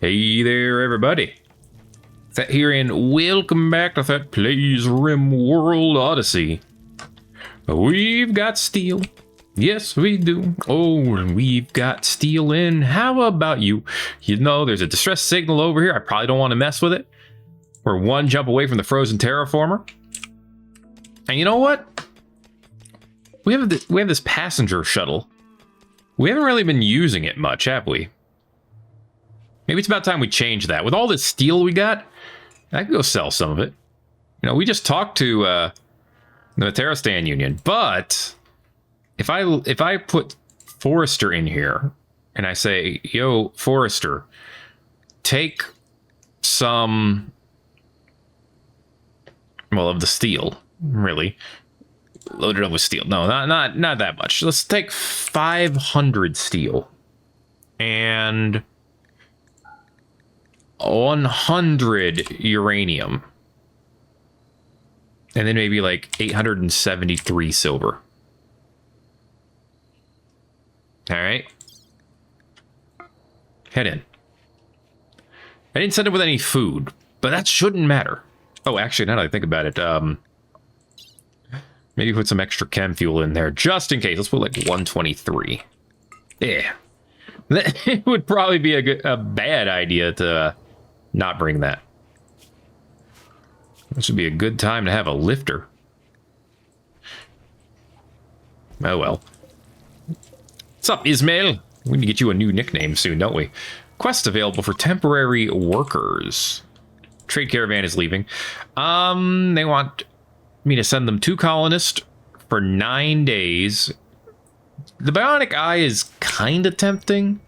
Hey there, everybody. Thet here, and welcome back to Thet Plays Rimworld Odyssey. We've got steel. Yes, we do. Oh, and we've got steel in. How about you? You know, there's a distress signal over here. I probably don't want to mess with it. We're one jump away from the frozen terraformer. And you know what? We have this passenger shuttle. We haven't really been using it much, have we? Maybe it's about time we change that. With all this steel we got, I could go sell some of it. You know, we just talked to the Terrastan Union, but if I put Forrester in here and I say, yo, Forrester, take some, well, of the steel, really. Load it up with steel. No, not that much. Let's take 500 steel and 100 uranium. And then maybe like 873 silver. All right. Head in. I didn't send it with any food, but that shouldn't matter. Oh, actually, now that I think about it, maybe put some extra chem fuel in there just in case. Let's put like 123. Yeah. It would probably be a bad idea to not bring that. This would be a good time to have a lifter. Oh well. What's up, Ismail? We need to get you a new nickname soon, don't we? Quest available for temporary workers. Trade caravan is leaving. They want me to send them 2 colonists for 9 days. The bionic eye is kind of tempting,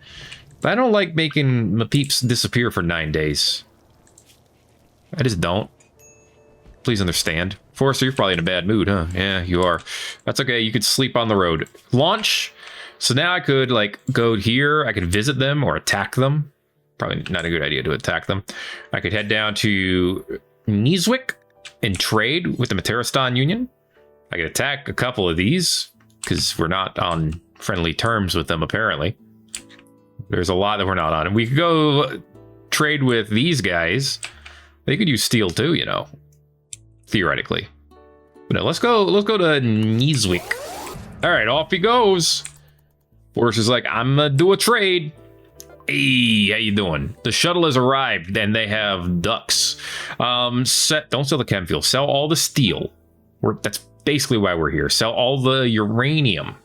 but I don't like making my peeps disappear for 9 days. I just don't. Please understand. Forrester, you're probably in a bad mood, huh? Yeah, you are. That's okay. You could sleep on the road. Launch. So now I could, like, go here. I could visit them or attack them. Probably not a good idea to attack them. I could head down to Neiswick and trade with the Terrastan Union. I could attack a couple of these because we're not on friendly terms with them, apparently. There's a lot that we're not on. And we could go trade with these guys. They could use steel too, you know, theoretically. But no, let's go to Neiswick. All right, off he goes. Forrester's like, I'm gonna do a trade. Hey, how you doing? The shuttle has arrived, and they have ducks. Don't sell the chem fuel. Sell all the steel. That's basically why we're here. Sell all the uranium.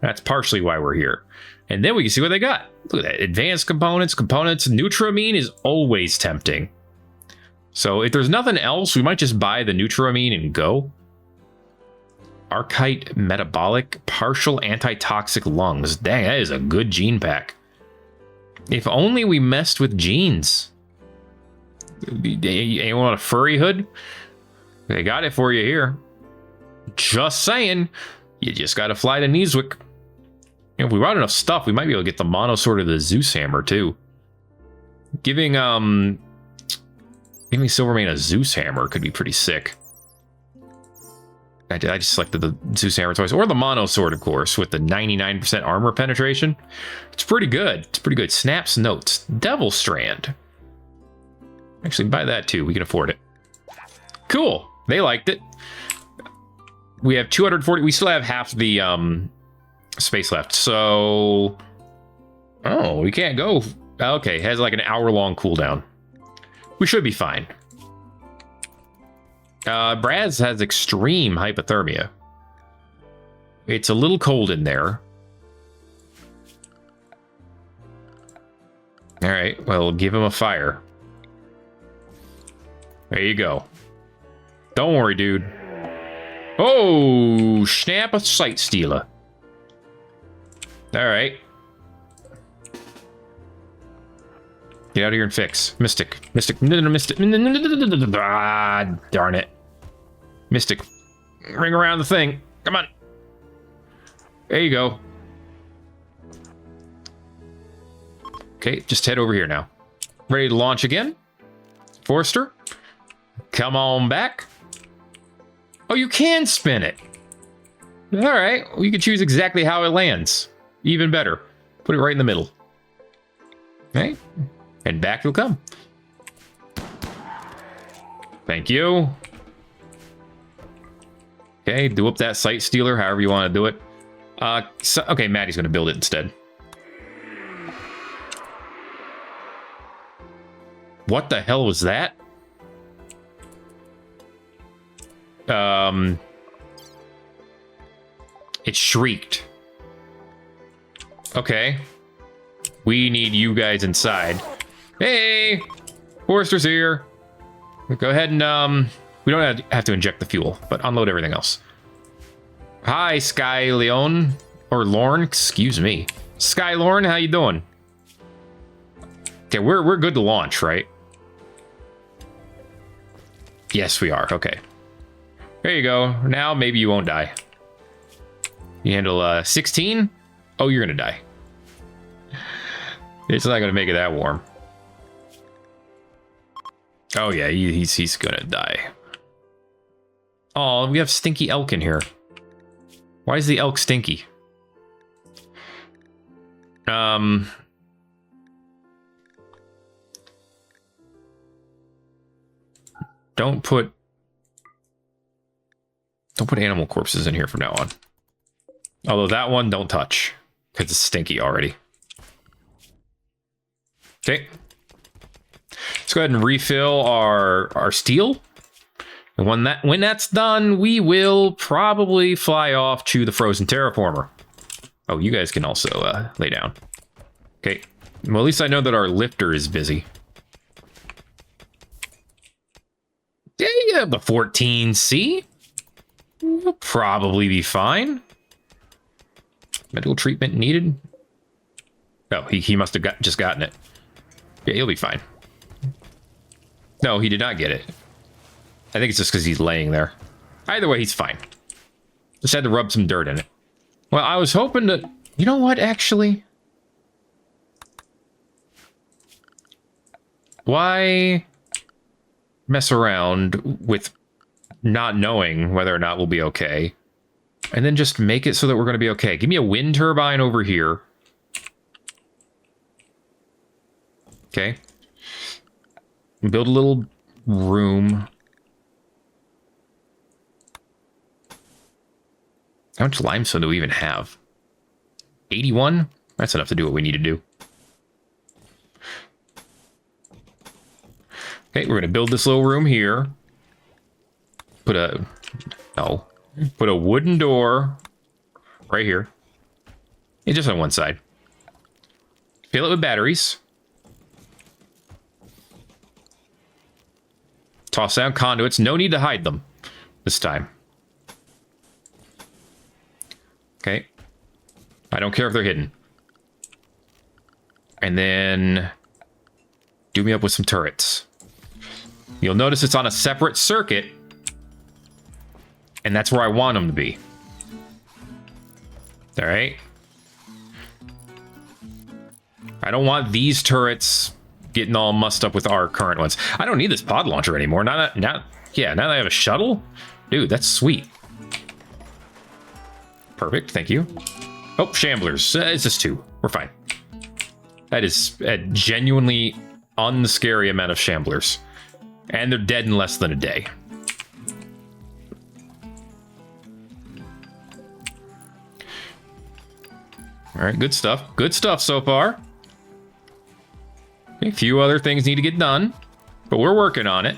That's partially why we're here. And then we can see what they got. Look at that. Advanced components. Nutramine is always tempting. So if there's nothing else, we might just buy the Nutramine and go. Archite metabolic. Partial antitoxic lungs. Dang, that is a good gene pack. If only we messed with genes. You want a furry hood? They got it for you here. Just saying. You just got to fly to Neiswick. If we brought enough stuff, we might be able to get the mono sword of the Zeus hammer too. Giving Silvermane a Zeus hammer could be pretty sick. I just selected the Zeus hammer twice, or the mono sword, of course, with the 99% armor penetration. It's pretty good. It's pretty good. Snaps notes. Devil Strand. Actually, buy that too. We can afford it. Cool. They liked it. We have 240. We still have half the space left. So, oh, we can't go. Okay, it has like an hour-long cooldown. We should be fine. Braz has extreme hypothermia. It's a little cold in there. All right, well, give him a fire. There you go. Don't worry, dude. Oh, snap a sight stealer. All right. Get out of here and fix. Mystic. Ah, darn it. Mystic. Ring around the thing. Come on. There you go. Okay, just head over here now. Ready to launch again? Forrester? Come on back. Oh, you can spin it. All right. Well, you can choose exactly how it lands. Even better. Put it right in the middle. Okay. And back it'll come. Thank you. Okay, do up that site stealer, however you want to do it. Okay, Maddie's going to build it instead. What the hell was that? It shrieked. Okay. We need you guys inside. Hey! Forrester's here. Go ahead and, we don't have to inject the fuel, but unload everything else. Hi, Sky Leon. Or Lorne, excuse me. Sky Lorne, how you doing? Okay, we're good to launch, right? Yes, we are. Okay. There you go. Now maybe you won't die. You handle 16? Oh, you're gonna die. It's not gonna make it that warm. Oh yeah, he's gonna die. Oh, we have stinky elk in here. Why is the elk stinky? Don't put animal corpses in here from now on. Although that one, don't touch, because it's stinky already. Okay. Let's go ahead and refill our steel. And when that's done, we will probably fly off to the frozen terraformer. Oh, you guys can also lay down. Okay. Well, at least I know that our lifter is busy. Yeah, you have the 14C. You'll probably be fine. Medical treatment needed. Oh, he must have just gotten it. Yeah, he'll be fine. No, he did not get it. I think it's just because he's laying there. Either way, he's fine. Just had to rub some dirt in it. Well, I was hoping to... You know what, actually? Why mess around with not knowing whether or not we'll be okay? And then just make it so that we're going to be okay. Give me a wind turbine over here. Okay. Build a little room. How much limestone do we even have? 81? That's enough to do what we need to do. Okay, we're going to build this little room here. Put a wooden door right here. Yeah, just on one side. Fill it with batteries. Toss down conduits. No need to hide them this time. Okay. I don't care if they're hidden. And then do me up with some turrets. You'll notice it's on a separate circuit. And that's where I want them to be. All right. I don't want these turrets getting all mussed up with our current ones. I don't need this pod launcher anymore. Now that I have a shuttle, dude, that's sweet. Perfect. Thank you. Oh, shamblers. It's just 2. We're fine. That is a genuinely unscary amount of shamblers. And they're dead in less than a day. All right, good stuff. Good stuff so far. A few other things need to get done, but we're working on it.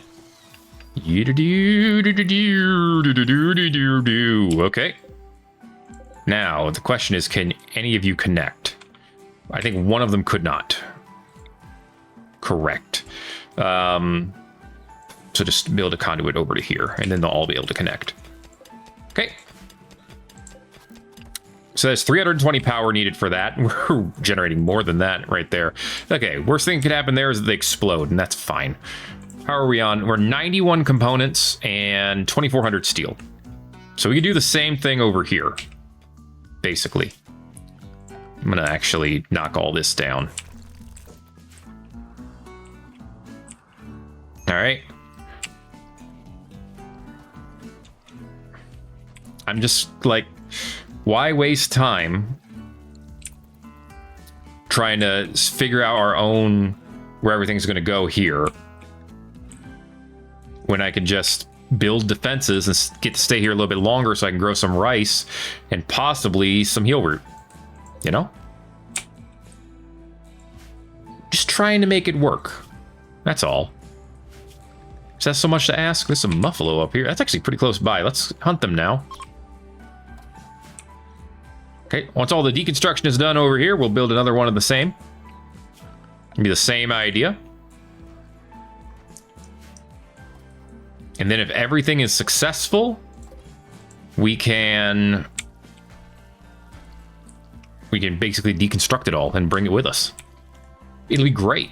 Okay. Now, the question is, can any of you connect? I think one of them could not. Correct. So just build a conduit over to here, and then they'll all be able to connect. Okay. So there's 320 power needed for that. We're generating more than that right there. Okay, worst thing that could happen there is that they explode, and that's fine. How are we on? We're 91 components and 2,400 steel. So we can do the same thing over here, basically. I'm going to actually knock all this down. All right. I'm just like... Why waste time trying to figure out our own where everything's going to go here. When I can just build defenses and get to stay here a little bit longer so I can grow some rice and possibly some heal root. You know? Just trying to make it work. That's all. Is that so much to ask? There's some buffalo up here. That's actually pretty close by. Let's hunt them now. Okay, once all the deconstruction is done over here, we'll build another one of the same. It'll be the same idea. And then if everything is successful, we can basically deconstruct it all and bring it with us. It'll be great.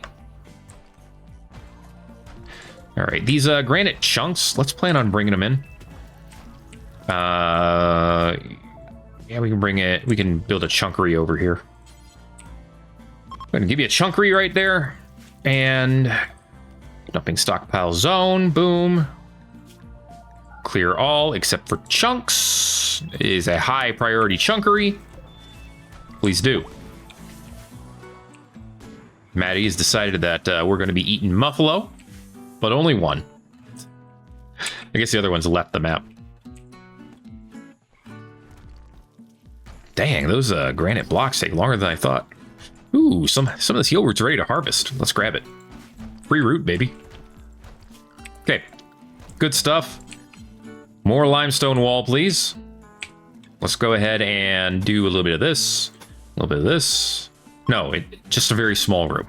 All right, these granite chunks, let's plan on bringing them in. Yeah, we can bring it. We can build a chunkery over here. I'm gonna give you a chunkery right there. And dumping stockpile zone, boom. Clear all except for chunks. It is a high priority chunkery. Please do. Maddie has decided that we're going to be eating muffalo, but only one. I guess the other one's left the map. Dang, those granite blocks take longer than I thought. Ooh, some of this heal root's ready to harvest. Let's grab it. Free root, baby. Okay, good stuff. More limestone wall, please. Let's go ahead and do a little bit of this, a little bit of this. No, just a very small room.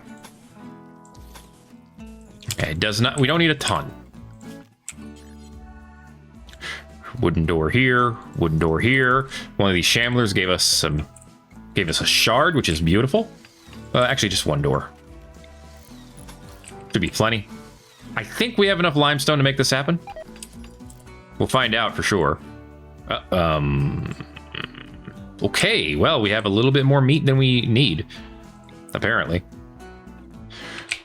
Okay, it does not. We don't need a ton. Wooden door here. Wooden door here. One of these shamblers gave us a shard, which is beautiful. Actually, just one door. Should be plenty. I think we have enough limestone to make this happen. We'll find out for sure. Okay, well, we have a little bit more meat than we need, apparently.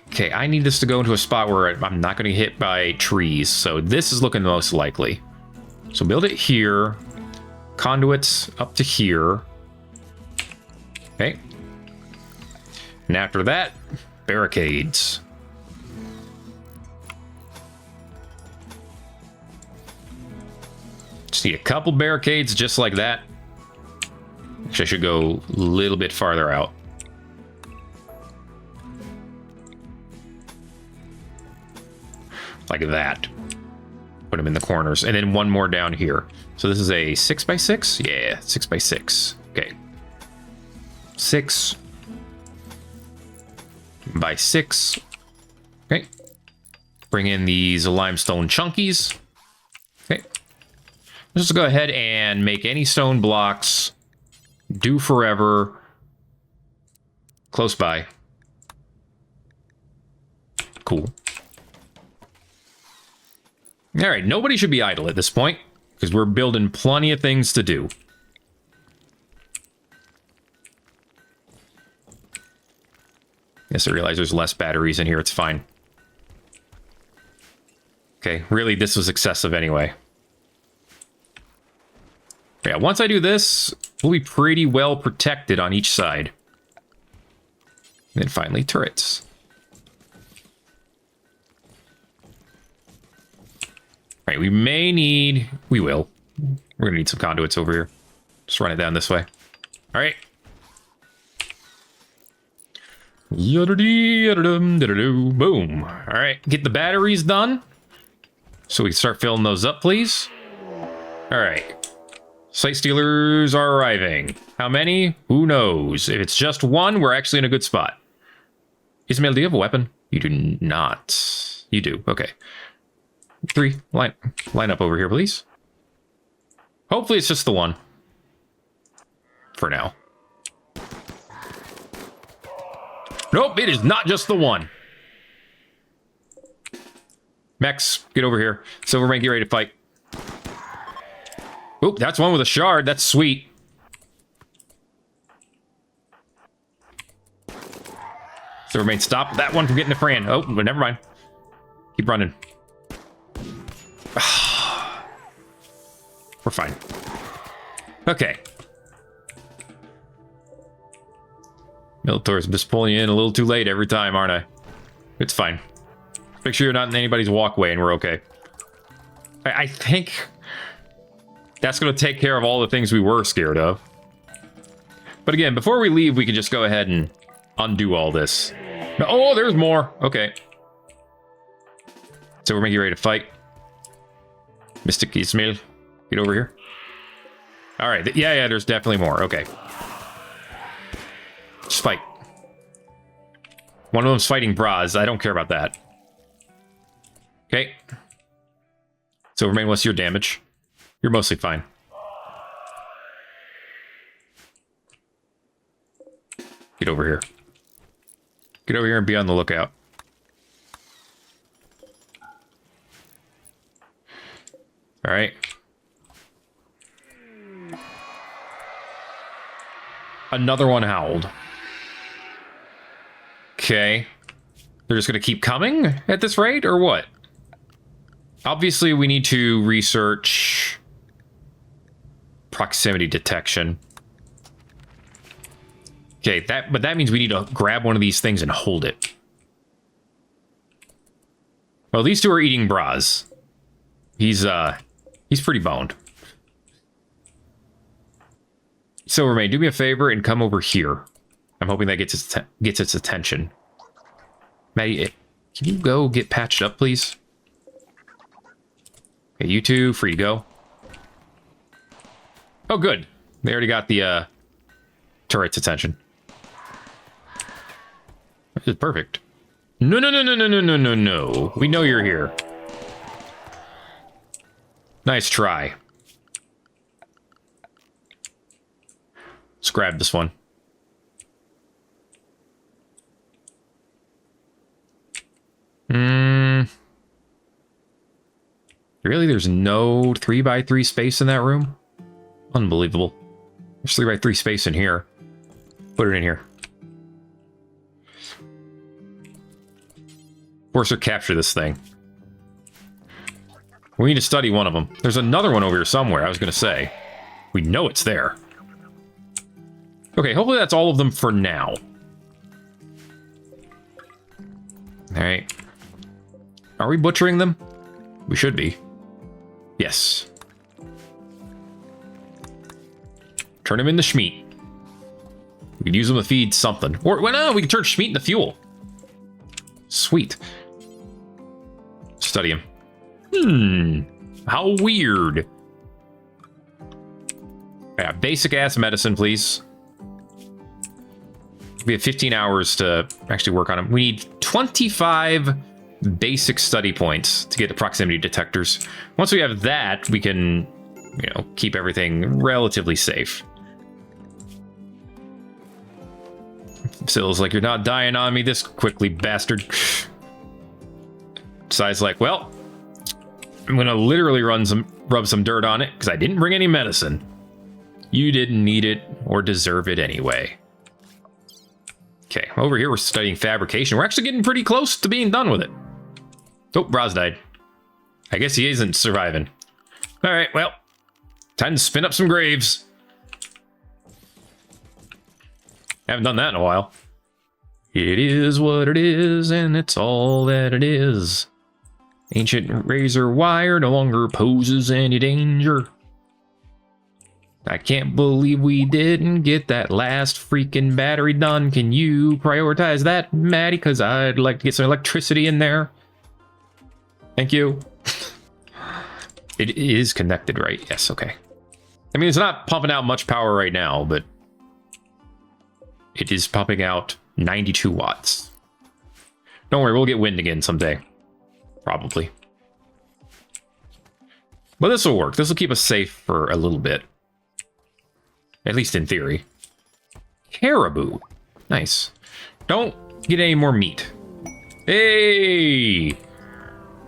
Okay, I need this to go into a spot where I'm not going to get hit by trees, so this is looking the most likely. So build it here. Conduits up to here. Okay. And after that, barricades. Just need a couple barricades just like that. Actually, I should go a little bit farther out. Like that. Put them in the corners. And then one more down here. So this is a 6x6? Yeah, 6x6. Okay. 6 by 6. Okay. Bring in these limestone chunkies. Okay. Let's just go ahead and make any stone blocks do forever close by. Cool. All right, nobody should be idle at this point because we're building plenty of things to do. Yes, I realize there's less batteries in here. It's fine. Okay, really, this was excessive anyway. Yeah, once I do this, we'll be pretty well protected on each side. And then finally, turrets. All right, we may need... We will. We're going to need some conduits over here. Just run it down this way. All right. Boom. All right, get the batteries done. So we can start filling those up, please. All right. Site stealers are arriving. How many? Who knows? If it's just one, we're actually in a good spot. Ismail, do you have a weapon? You do not. You do. Okay. 3. Line up over here, please. Hopefully it's just the one. For now. Nope, it is not just the one. Mex, get over here. Silvermane, get ready to fight. Oop, that's one with a shard. That's sweet. Silvermane, stop that one from getting the Fran. Oh, but never mind. Keep running. We're fine. Okay. Militaurs, I'm just pulling you in a little too late every time, aren't I? It's fine. Make sure you're not in anybody's walkway and we're okay. I think that's going to take care of all the things we were scared of. But again, before we leave, we can just go ahead and undo all this. Oh, there's more. Okay. So we're making ready to fight. Mystic Ismail, get over here. All right. Yeah, there's definitely more. Okay. Just fight. One of them's fighting Braz. I don't care about that. Okay. Silvermane, what's your damage? You're mostly fine. Get over here. Get over here and be on the lookout. All right. Another one howled. Okay. They're just going to keep coming at this rate, or what? Obviously, we need to research proximity detection. Okay, but that means we need to grab one of these things and hold it. Well, these two are eating Braz. He's pretty boned. Silvermane, do me a favor and come over here. I'm hoping that gets its attention. Maddie, can you go get patched up, please? Okay, you two, free to go. Oh, good. They already got the turret's attention. This is perfect. No. We know you're here. Nice try. Let's grab this one. Really? There's no 3x3 space in that room? Unbelievable. There's 3x3 space in here. Put it in here. Force her capture this thing. We need to study one of them. There's another one over here somewhere, I was going to say. We know it's there. Okay, hopefully that's all of them for now. Alright. Are we butchering them? We should be. Yes. Turn him into Schmeat. We could use them to feed something. Or, well, no, we can turn Schmeat into fuel. Sweet. Study him. How weird. Yeah, basic ass medicine, please. We have 15 hours to actually work on him. We need 25 basic study points to get the proximity detectors. Once we have that, we can, you know, keep everything relatively safe. Sill's like, you're not dying on me this quickly, bastard. Sai's like, well, I'm gonna literally rub some dirt on it because I didn't bring any medicine. You didn't need it or deserve it anyway. Okay, over here we're studying fabrication. We're actually getting pretty close to being done with it. Oh, Braz died. I guess he isn't surviving. All right, well, time to spin up some graves. Haven't done that in a while. It is what it is, and it's all that it is. Ancient razor wire no longer poses any danger. I can't believe we didn't get that last freaking battery done. Can you prioritize that, Maddie? Because I'd like to get some electricity in there. Thank you. It is connected, right? Yes, okay. I mean, it's not pumping out much power right now, but it is pumping out 92 watts. Don't worry, we'll get wind again someday. Probably. But this will work. This will keep us safe for a little bit. At least in theory. Caribou. Nice. Don't get any more meat. Hey!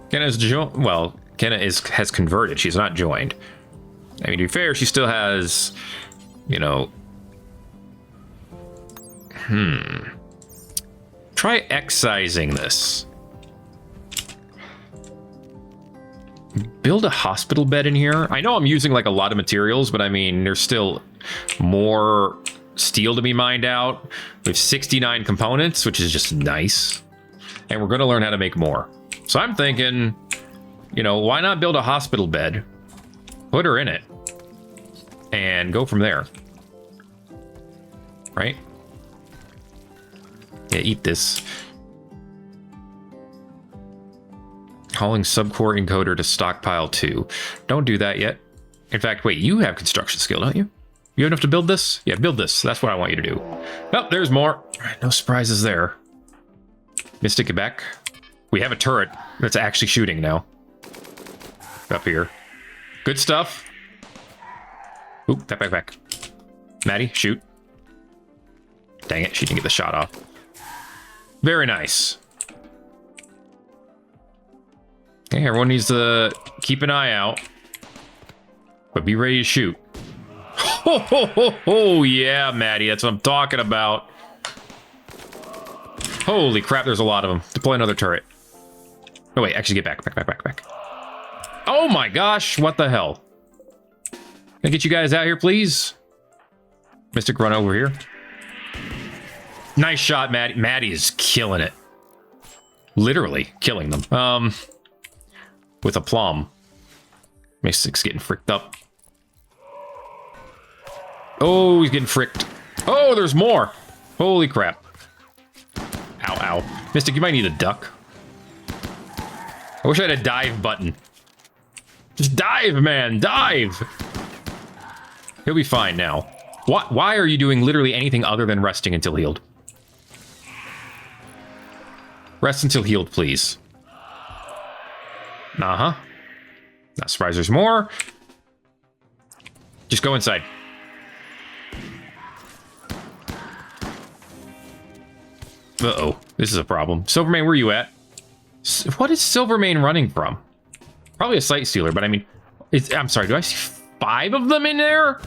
Kenna's well, Kenna has converted. She's not joined. I mean, to be fair, she still has, you know... Try excising this. Build a hospital bed in here. I know I'm using like a lot of materials, but I mean, there's still more steel to be mined out. We have 69 components, which is just nice. and we're going to learn how to make more. So I'm thinking, you know, why not build a hospital bed, put her in it, and go from there. Right? Yeah, eat this. Hauling subcore encoder to stockpile 2. Don't do that yet. In fact, wait, you have construction skill, don't you? You have enough to build this? Yeah, build this. That's what I want you to do. Oh, there's more. No surprises there. Mystic, get back. We have a turret that's actually shooting now. Up here. Good stuff. Oop, back. Maddie, shoot. Dang it, she didn't get the shot off. Very nice. Okay, everyone needs to keep an eye out. But be ready to shoot. Oh, yeah, Maddie, that's what I'm talking about. Holy crap, there's a lot of them. Deploy another turret. Oh, wait, actually get back. Oh my gosh, what the hell? Can I get you guys out here, please? Mystic, run over here. Nice shot, Maddie. Maddie is killing it. Literally killing them. With aplomb. Mystic's getting fricked up. Oh, he's getting fricked. Oh, there's more. Holy crap. Ow. Mystic, you might need a duck. I wish I had a dive button. Just dive, man. Dive. He'll be fine now. Why are you doing literally anything other than resting until healed? Rest until healed, please. Uh-huh. Not surprised there's more. Just go inside. Uh-oh. This is a problem. Silvermane, where are you at? What is Silvermane running from? Probably a sight stealer, but I mean... I'm sorry, do I see 5 of them in there?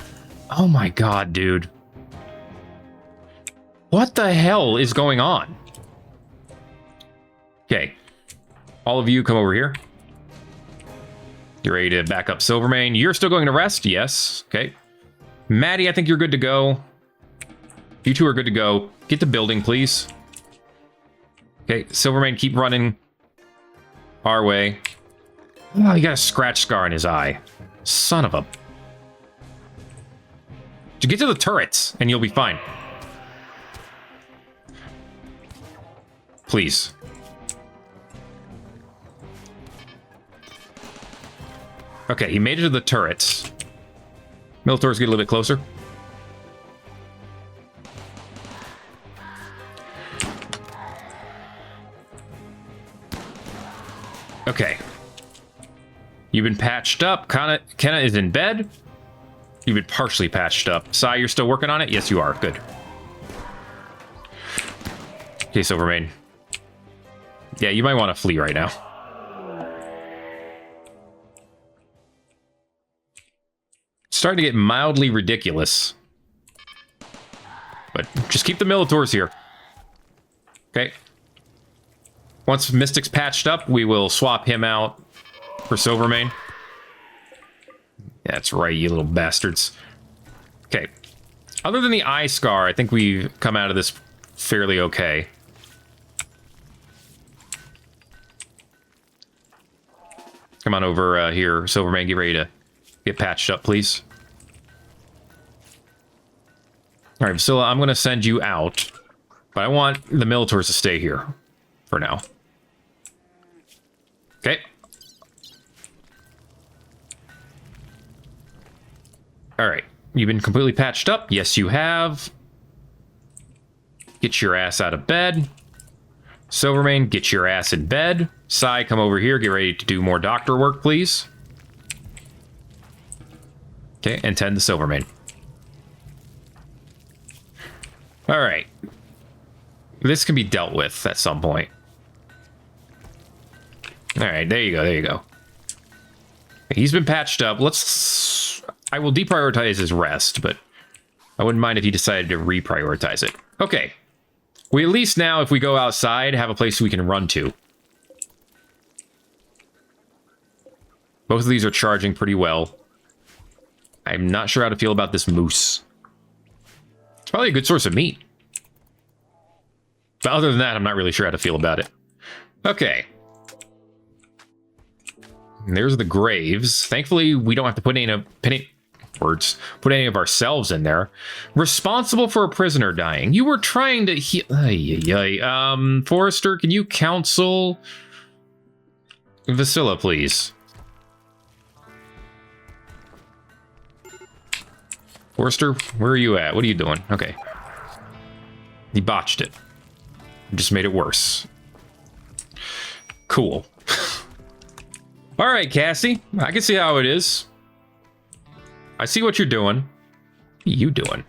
Oh my god, dude. What the hell is going on? Okay. All of you come over here. You're ready to back up Silvermane. You're still going to rest? Yes. Okay. Maddie, I think you're good to go. You two are good to go. Get to building, please. Okay, Silvermane, keep running our way. Oh, he got a scratch scar in his eye. Son of a... You get to the turrets, and you'll be fine. Please. Okay, he made it to the turrets. Militors, get a little bit closer. Okay. You've been patched up. Kenna is in bed. You've been partially patched up. Sai, you're still working on it? Yes, you are. Good. Okay, Silvermane. Yeah, you might want to flee right now. It's starting to get mildly ridiculous. But just keep the Militors here. Okay. Once Mystic's patched up, we will swap him out for Silvermane. That's right, you little bastards. Okay. Other than the eye scar, I think we've come out of this fairly okay. Come on over here, Silvermane. Get ready to get patched up, please. All right, Vasilla, I'm going to send you out. But I want the Militors to stay here for now. Okay. All right. You've been completely patched up. Yes, you have. Get your ass out of bed. Silvermane, get your ass in bed. Sai, come over here. Get ready to do more doctor work, please. Okay, and tend to Silvermane. All right. This can be dealt with at some point. All right, there you go. He's been patched up. I will deprioritize his rest, but I wouldn't mind if he decided to reprioritize it. Okay. We at least now, if we go outside, have a place we can run to. Both of these are charging pretty well. I'm not sure how to feel about this moose. It's probably a good source of meat. But other than that, I'm not really sure how to feel about it. Okay. And there's the graves. Thankfully, we don't have to put any of ourselves in there. Responsible for a prisoner dying. You were trying to heal. Forrester, can you counsel Vasilla, please? Forrester, where are you at? What are you doing? Okay. You botched it. You just made it worse. Cool. All right, Cassie. I can see how it is. I see what you're doing. What are you doing?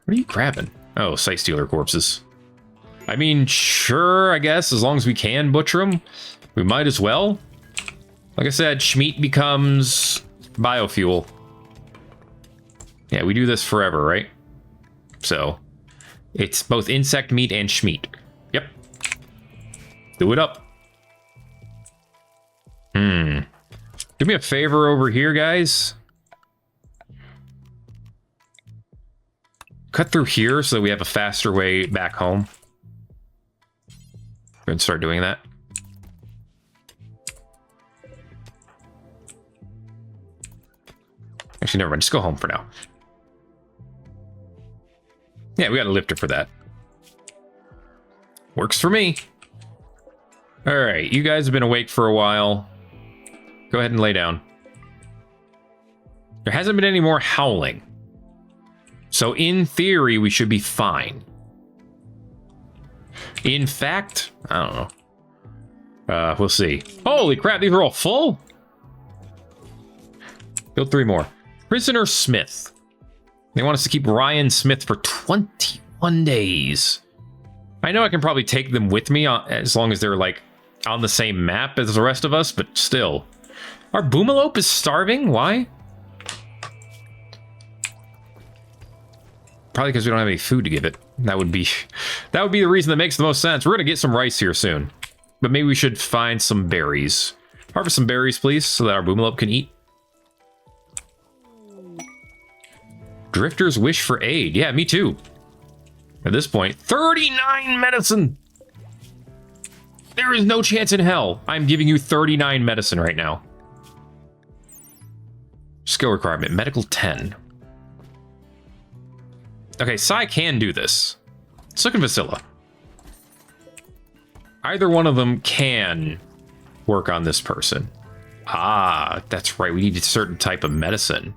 What are you grabbing? Oh, sight stealer corpses. I mean, sure, I guess, as long as we can butcher them, we might as well. Like I said, Schmeat becomes biofuel. Yeah, we do this forever, right? So, it's both insect meat and Schmeat. Yep. Do it up. Do me a favor over here, guys. Cut through here so that we have a faster way back home. We're going to start doing that. Actually, never mind. Just go home for now. Yeah, we got a lifter for that. Works for me. All right, you guys have been awake for a while. Go ahead and lay down. There hasn't been any more howling. So in theory, we should be fine. In fact, I don't know. We'll see. Holy crap, these are all full? Build 3 more. Prisoner Smith. They want us to keep Ryan Smith for 21 days. I know I can probably take them with me as long as they're like on the same map as the rest of us, but still. Our Boomalope is starving? Why? Probably because we don't have any food to give it. That would be the reason that makes the most sense. We're gonna get some rice here soon, but maybe we should find some berries. Harvest some berries, please, so that our Boomalope can eat. Drifter's wish for aid. Yeah, me too. At this point, 39 medicine. There is no chance in hell I'm giving you 39 medicine right now. Skill requirement, medical 10. Okay, Sai can do this. Let's look at Vasilla. Either one of them can work on this person. Ah, that's right. We need a certain type of medicine.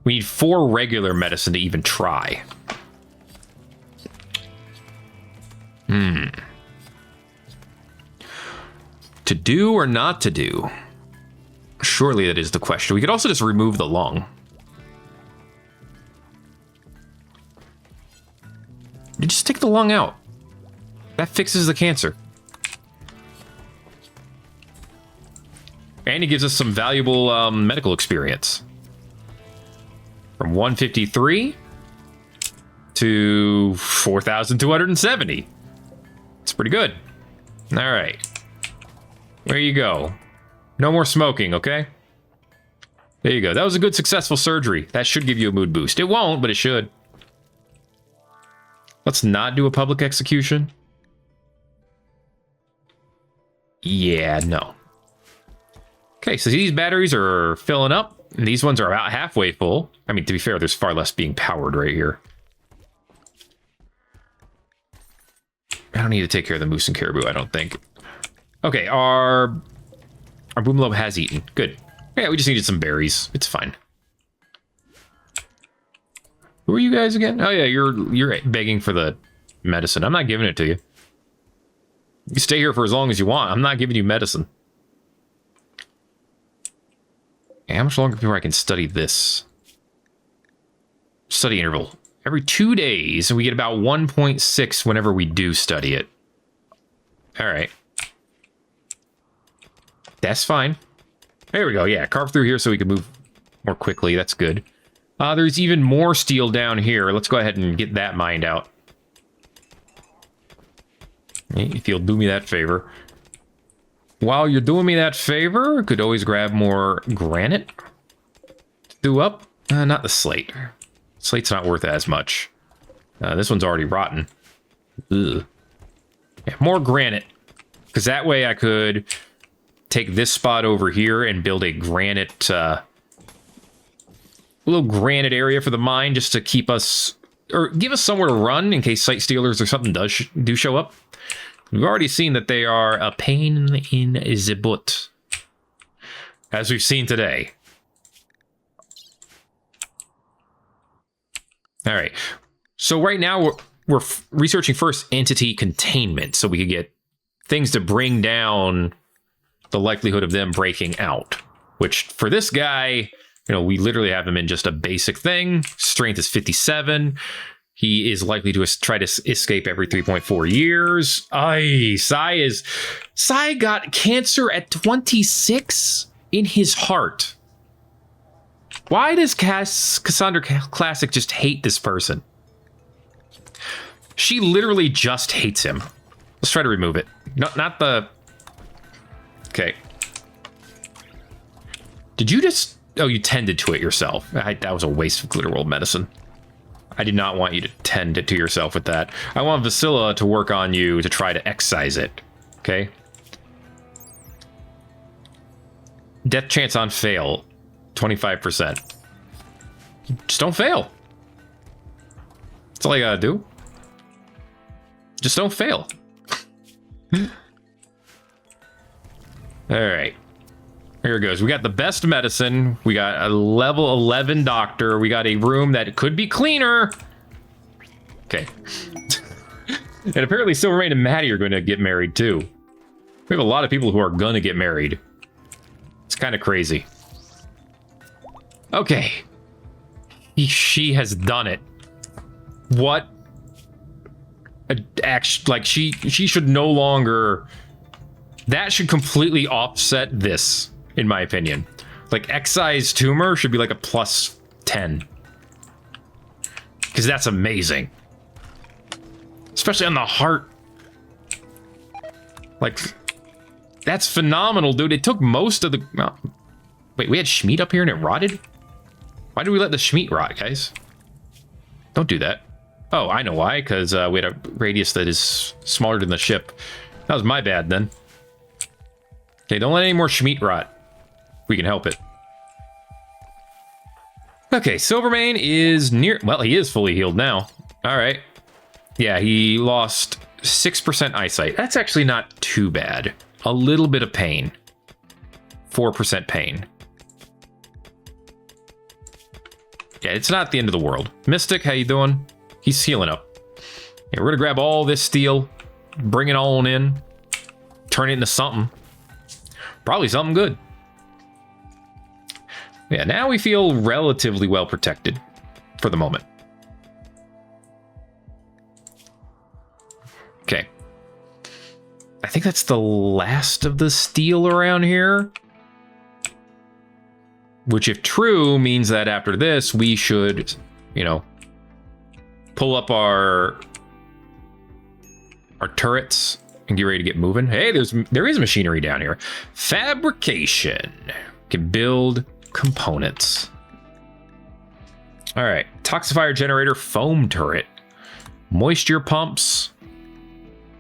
We need 4 regular medicine to even try. To do or not to do? Surely that is the question. We could also just remove the lung. You just take the lung out. That fixes the cancer. And it gives us some valuable medical experience. From 153 to 4,270. It's pretty good. All right. There you go. No more smoking, okay? There you go. That was a good, successful surgery. That should give you a mood boost. It won't, but it should. Let's not do a public execution. Yeah, no. Okay, so these batteries are filling up. And these ones are about halfway full. I mean, to be fair, there's far less being powered right here. I don't need to take care of the moose and caribou, I don't think. Okay, our Boomalope has eaten. Good. Yeah, we just needed some berries. It's fine. Who are you guys again? Oh yeah, you're begging for the medicine. I'm not giving it to you. You stay here for as long as you want. I'm not giving you medicine. Okay, how much longer before I can study this? Study interval. Every 2 days, and we get about 1.6 whenever we do study it. All right. That's fine. There we go. Yeah, carve through here so we can move more quickly. That's good. There's even more steel down here. Let's go ahead and get that mined out. If you'll do me that favor. While you're doing me that favor, could always grab more granite. Do up. Not the slate. Slate's not worth as much. This one's already rotten. Ugh. Yeah, more granite. Because that way I could take this spot over here and build a granite, little granite area for the mine just to keep us, or give us somewhere to run in case site stealers or something do show up. We've already seen that they are a pain in the butt, as we've seen today. All right. So right now we're researching first entity containment, so we could get things to bring down the likelihood of them breaking out. Which for this guy, you know, we literally have him in just a basic thing. Strength is 57. He is likely to try to escape every 3.4 years. Sai got cancer at 26 in his heart. Why does Cassandra Classic just hate this person? She literally just hates him. Let's try to remove it. Not the... Okay. Did you just... Oh, you tended to it yourself. That was a waste of Glitterworld medicine. I did not want you to tend it to yourself with that. I want Vasilla to work on you to try to excise it. Okay? Death chance on fail. 25%. Just don't fail. That's all you gotta do. Just don't fail. Alright. Here it goes. We got the best medicine. We got a level 11 doctor. We got a room that could be cleaner. Okay. And apparently Silvermane and Maddie are going to get married too. We have a lot of people who are going to get married. It's kind of crazy. Okay. She has done it. What? Like, she should no longer... That should completely offset this, in my opinion. Like, excise tumor should be like a plus 10. Because that's amazing. Especially on the heart. Like, that's phenomenal, dude. It took most of the... Oh. Wait, we had Schmeat up here and it rotted? Why did we let the Schmeat rot, guys? Don't do that. Oh, I know why. Because we had a radius that is smaller than the ship. That was my bad, then. Okay, don't let any more Schmeat rot. We can help it. Okay, Silvermane is near... Well, he is fully healed now. All right. Yeah, he lost 6% eyesight. That's actually not too bad. A little bit of pain. 4% pain. Yeah, it's not the end of the world. Mystic, how you doing? He's healing up. Yeah, we're gonna grab all this steel, bring it on in, turn it into something. Probably something good. Yeah, now we feel relatively well protected for the moment. Okay. I think that's the last of the steel around here. Which, if true, means that after this, we should, you know, pull up our turrets and get ready to get moving. Hey, there is machinery down here. Fabrication. Can build components. All right. Toxifier generator, foam turret, moisture pumps,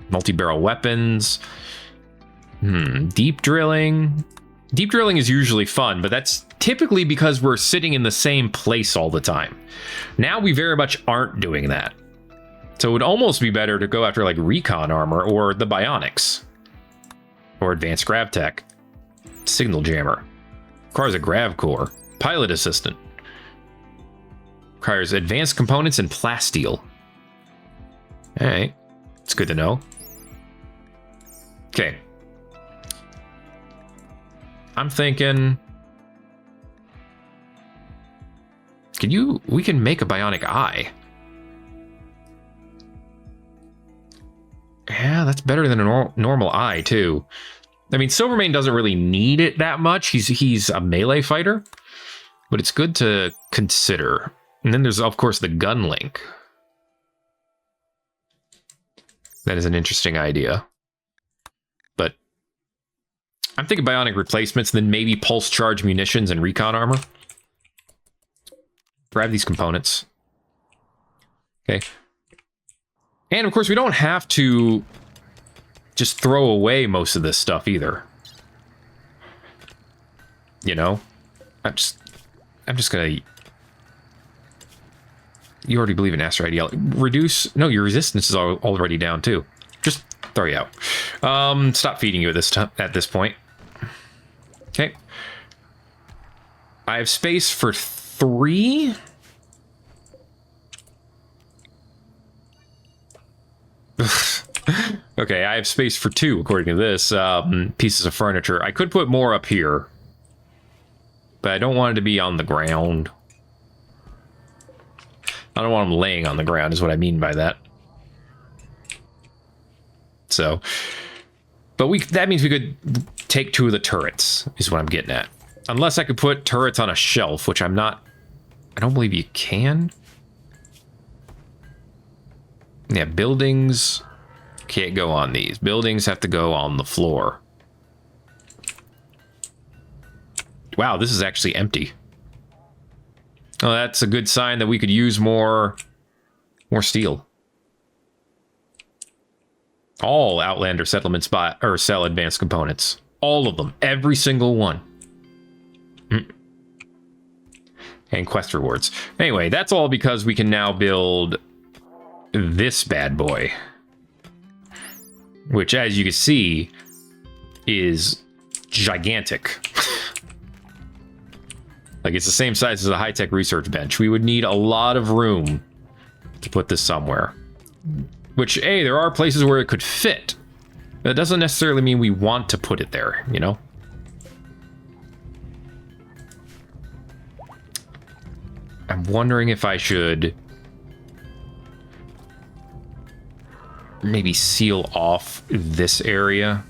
multi-barrel weapons. Deep drilling. Deep drilling is usually fun, but that's typically because we're sitting in the same place all the time. Now we very much aren't doing that. So it would almost be better to go after like recon armor or the bionics. Or advanced gravtech. Signal jammer. Requires a grav core. Pilot assistant. Requires advanced components and plasteel. Alright. It's good to know. Okay. I'm thinking... We can make a bionic eye. Yeah, that's better than a normal eye, too. I mean, Silvermane doesn't really need it that much. He's a melee fighter. But it's good to consider. And then there's, of course, the gun link. That is an interesting idea. But I'm thinking bionic replacements, then maybe pulse charge munitions and recon armor. Grab these components. Okay. And of course, we don't have to just throw away most of this stuff either. You know? I'm just gonna... You already believe in asteroid yellow. Reduce... No, your resistance is already down too. Just throw you out. Stop feeding you at this point. Okay. I have space for 3. Okay, I have space for 2, according to this. Pieces of furniture. I could put more up here. But I don't want it to be on the ground. I don't want them laying on the ground, is what I mean by that. So... But that means we could take 2 of the turrets, is what I'm getting at. Unless I could put turrets on a shelf, which I'm not... I don't believe you can. Yeah, buildings can't go on these. Buildings have to go on the floor. Wow, this is actually empty. Oh, that's a good sign that we could use more steel. All Outlander settlement spot or sell advanced components. All of them. Every single one. And quest rewards. Anyway, that's all because we can now build this bad boy. Which, as you can see, is gigantic. Like, it's the same size as a high-tech research bench. We would need a lot of room to put this somewhere. Which, hey, there are places where it could fit. That doesn't necessarily mean we want to put it there, you know? I'm wondering if I should maybe seal off this area.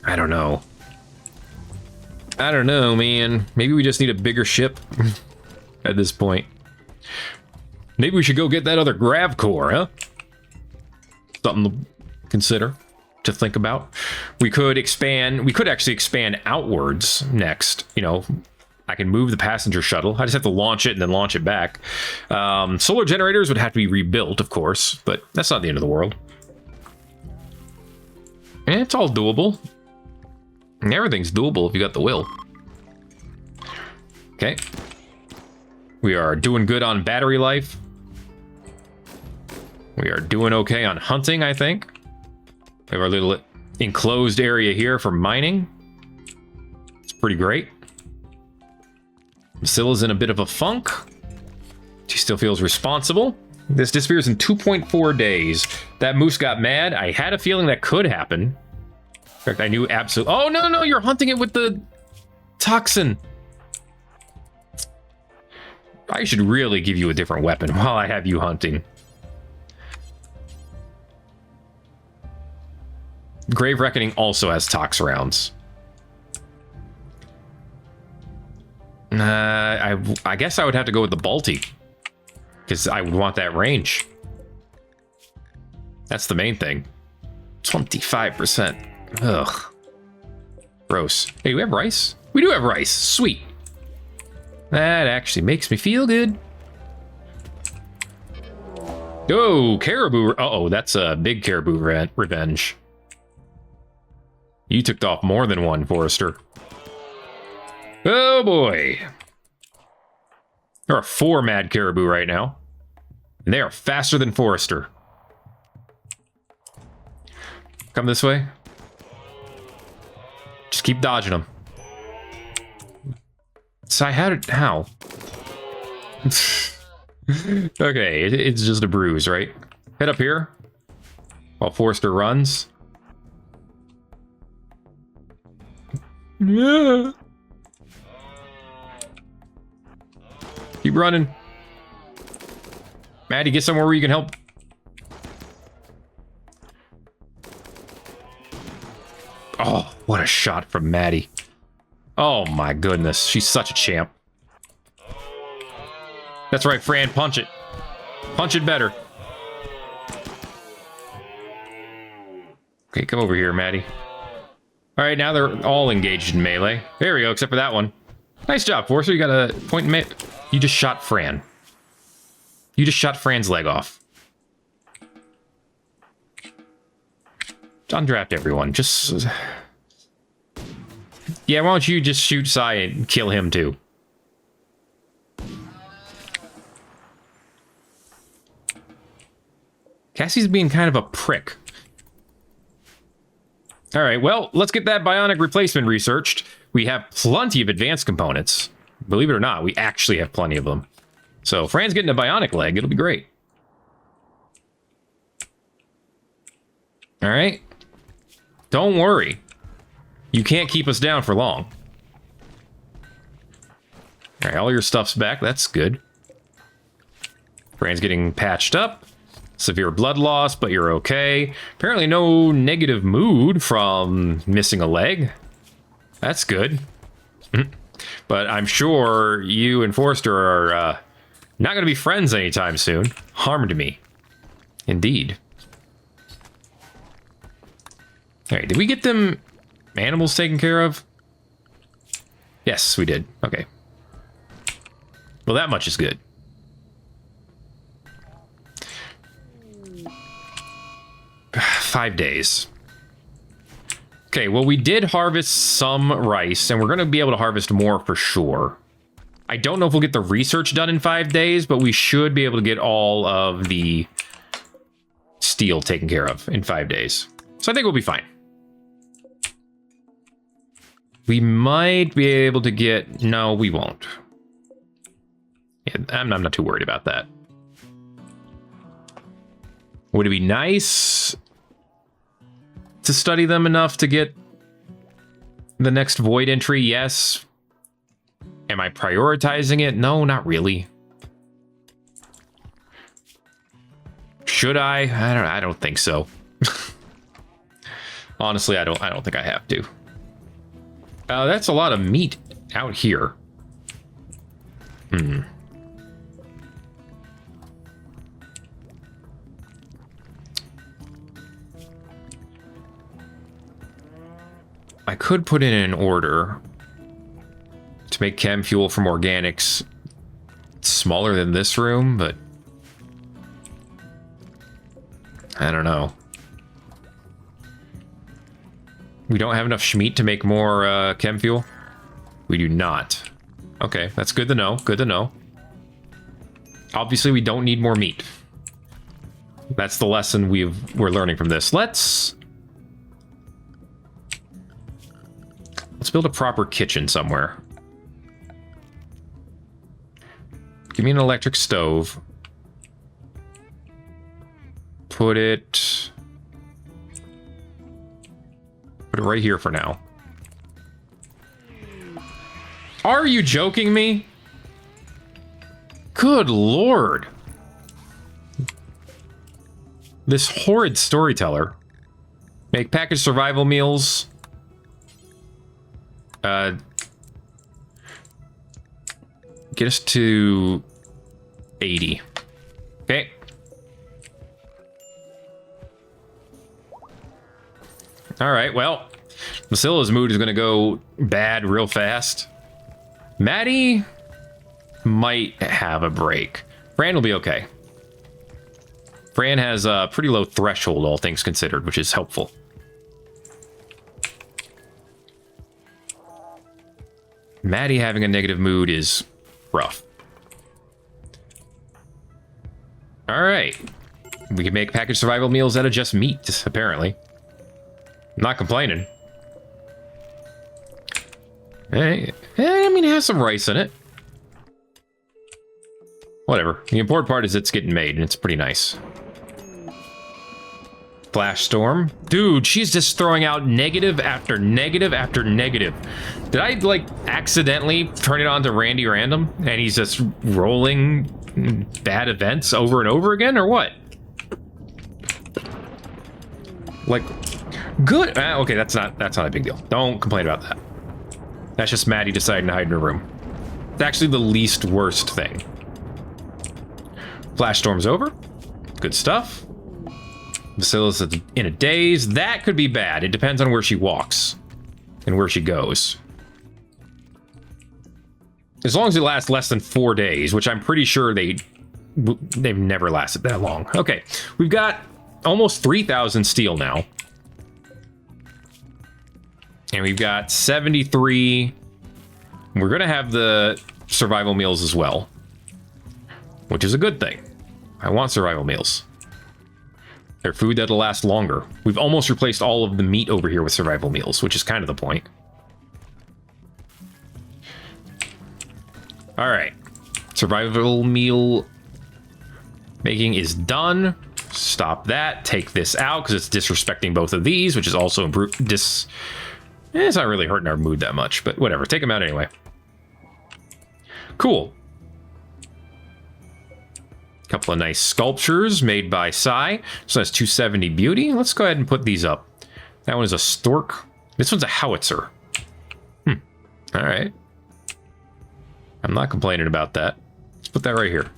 I don't know. I don't know, man. Maybe we just need a bigger ship at this point. Maybe we should go get that other grav core, huh? Something to consider, to think about. We could expand. We could actually expand outwards next. You know, I can move the passenger shuttle. I just have to launch it and then launch it back. Solar generators would have to be rebuilt, of course, but that's not the end of the world. And it's all doable. And everything's doable if you got the will. Okay. We are doing good on battery life. We are doing okay on hunting, I think. We have our little enclosed area here for mining. It's pretty great. Scylla's in a bit of a funk. She still feels responsible. This disappears in 2.4 days. That moose got mad. I had a feeling that could happen. In fact, I knew absolutely... Oh, no, you're hunting it with the toxin. I should really give you a different weapon while I have you hunting. Grave Reckoning also has tox rounds. I guess I would have to go with the Balti. Because I would want that range. That's the main thing. 25%. Ugh. Gross. Hey, do we have rice? We do have rice. Sweet. That actually makes me feel good. Oh, caribou. Uh-oh, that's a big caribou revenge. You took off more than one, Forrester. Oh, boy. There are 4 mad caribou right now. And they are faster than Forrester. Come this way. Just keep dodging them. So I had it... How? Okay, it's just a bruise, right? Head up here. While Forrester runs. Yeah. Keep running. Maddie, get somewhere where you can help. Oh, what a shot from Maddie. Oh my goodness, she's such a champ. That's right, Fran, punch it. Punch it better. Okay, come over here, Maddie. All right, now they're all engaged in melee. There we go, except for that one. Nice job, Forcer. You got a point in melee. You just shot Fran. You just shot Fran's leg off. undraft everyone. Just... Yeah, why don't you just shoot Sai and kill him too? Cassie's being kind of a prick. All right, well, let's get that bionic replacement researched. We have plenty of advanced components. Believe it or not, we actually have plenty of them. So Fran's getting a bionic leg. It'll be great. All right. Don't worry. You can't keep us down for long. All right, all your stuff's back. That's good. Fran's getting patched up. Severe blood loss, but you're okay. Apparently no negative mood from missing a leg. That's good. But I'm sure you and Forrester are not going to be friends anytime soon. Harmed me. Indeed. All right, did we get them animals taken care of? Yes, we did. Okay. Well, that much is good. $5 days. Okay, well, we did harvest some rice, and we're going to be able to harvest more for sure. I don't know if we'll get the research done in 5 days, but we should be able to get all of the steel taken care of in 5 days. So I think we'll be fine. We might be able to get... No, we won't. Yeah, I'm not too worried about that. Would it be nice to study them enough to get the next void entry? Yes. Am I prioritizing it? No, not really. Should I? I don't think so. Honestly, I don't think I have to. That's a lot of meat out here. I could put in an order to make chem fuel from organics smaller than this room, but I don't know. We don't have enough schmeat to make more chem fuel? We do not. Okay, that's good to know. Good to know. Obviously, we don't need more meat. That's the lesson we're learning from this. Let's build a proper kitchen somewhere. Give me an electric stove. Put it right here for now. Are you joking me? Good lord. This horrid storyteller. Make packaged survival meals. Get us to 80. Okay. All right, well, Basilla's mood is going to go bad real fast. Maddie might have a break. Fran will be okay. Fran has a pretty low threshold, all things considered, which is helpful. Maddie having a negative mood is rough. All right. We can make packaged survival meals out of just meat, apparently. I'm not complaining. Hey, I mean, it has some rice in it. Whatever. The important part is it's getting made, and it's pretty nice. Flash storm. Dude, she's just throwing out negative after negative after negative. Did I, like, accidentally turn it on to Randy Random, and he's just rolling bad events over and over again, or what? Like, good. Okay, that's not a big deal. Don't complain about that. That's just Maddie deciding to hide in her room. It's actually the least worst thing. Flash storm's over. Good stuff. Basilla's in a daze. That could be bad. It depends on where she walks and where she goes. As long as it lasts less than 4 days, which I'm pretty sure they've never lasted that long. Okay, we've got almost 3,000 steel now. And we've got 73. We're going to have the survival meals as well, which is a good thing. I want survival meals. They're food that'll last longer. We've almost replaced all of the meat over here with survival meals, which is kind of the point. All right. Survival meal making is done. Stop that. Take this out because it's disrespecting both of these, which is also it's not really hurting our mood that much, but whatever. Take them out anyway. Cool. Couple of nice sculptures made by Sai. So that's 270 beauty. Let's go ahead and put these up. That one is a stork. This one's a howitzer. All right. I'm not complaining about that. Let's put that right here.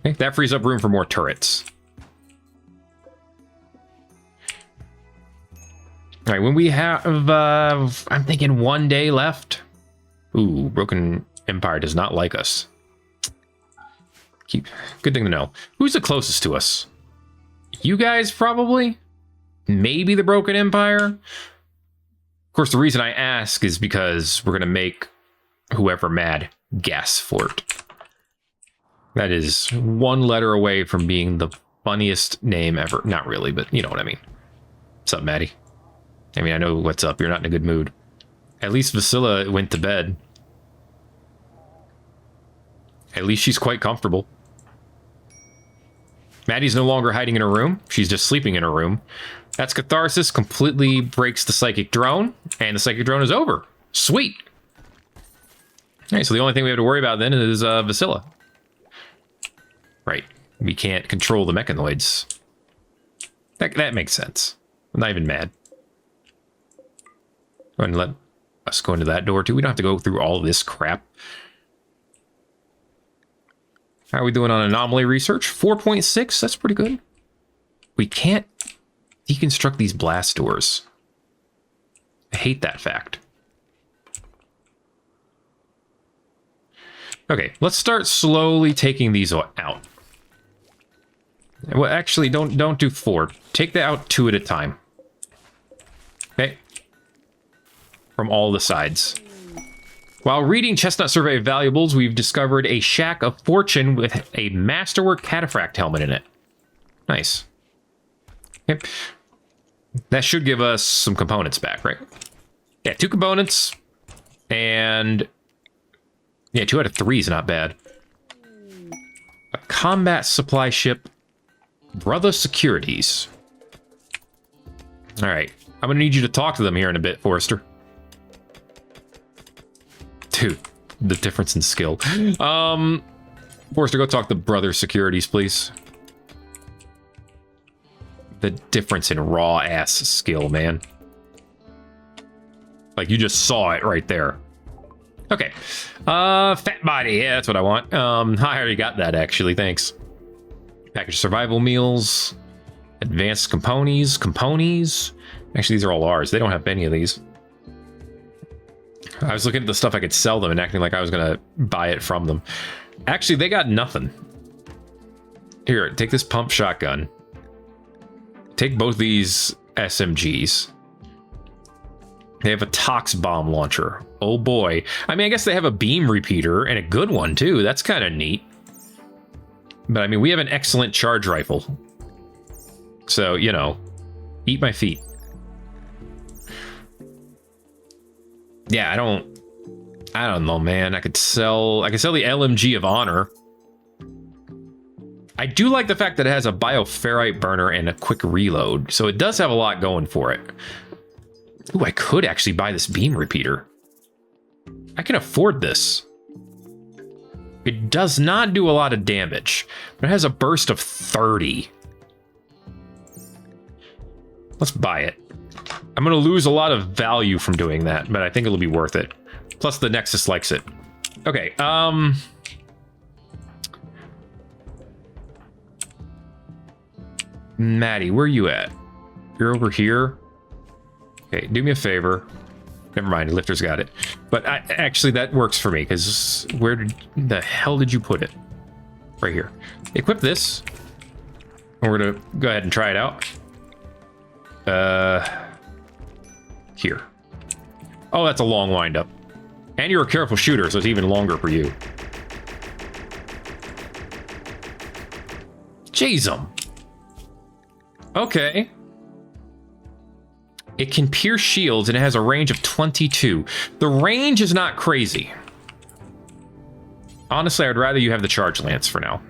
Okay, that frees up room for more turrets. All right, when we have, I'm thinking 1 day left. Ooh, Broken Empire does not like us. Good thing to know. Who's the closest to us? You guys, probably? Maybe the Broken Empire? Of course, the reason I ask is because we're going to make whoever mad guess for it. That is one letter away from being the funniest name ever. Not really, but you know what I mean. What's up, Maddie? I mean, I know what's up. You're not in a good mood. At least Vasilla went to bed. At least she's quite comfortable. Maddie's no longer hiding in her room. She's just sleeping in her room. That's catharsis. Completely breaks the psychic drone. And the psychic drone is over. Sweet. All right, so the only thing we have to worry about then is Vasilla. Right. We can't control the mechanoids. That makes sense. I'm not even mad. Go ahead and let us go into that door too. We don't have to go through all this crap. How are we doing on anomaly research? 4.6, that's pretty good. We can't deconstruct these blast doors. I hate that fact. Okay, let's start slowly taking these out. Well, actually, don't do 4. Take that out 2 at a time. Okay. From all the sides. While reading Chestnut Survey of Valuables, we've discovered a shack of fortune with a masterwork cataphract helmet in it. Nice. Yep. That should give us some components back, right? Yeah, 2 components. And yeah, 2 out of 3 is not bad. A combat supply ship. Brother Securities. All right. I'm going to need you to talk to them here in a bit, Forrester. Dude, the difference in skill. Forrester, go talk to Brother Securities, please. The difference in raw-ass skill, man. Like, you just saw it right there. Okay. Fat body. Yeah, that's what I want. I already got that, actually. Thanks. Package survival meals. Advanced components. Actually, these are all ours. They don't have any of these. I was looking at the stuff I could sell them and acting like I was going to buy it from them. Actually, they got nothing. Here, take this pump shotgun. Take both these SMGs. They have a tox bomb launcher. Oh boy. I mean, I guess they have a beam repeater and a good one too. That's kind of neat. But I mean, we have an excellent charge rifle. So, you know, eat my feet. Yeah, I don't know, man. I could sell the LMG of Honor. I do like the fact that it has a bioferrite burner and a quick reload, so it does have a lot going for it. Ooh, I could actually buy this beam repeater. I can afford this. It does not do a lot of damage, but it has a burst of 30. Let's buy it. I'm going to lose a lot of value from doing that, but I think it'll be worth it. Plus, the Nexus likes it. Okay, Maddie, where are you at? You're over here? Okay, do me a favor. Never mind, the lifter's got it. But actually, that works for me, because where the hell did you put it? Right here. Equip this. And we're going to go ahead and try it out. Here. Oh, that's a long windup. And you're a careful shooter, so it's even longer for you. Jeez-um. Okay. It can pierce shields, and it has a range of 22. The range is not crazy. Honestly, I'd rather you have the charge lance for now.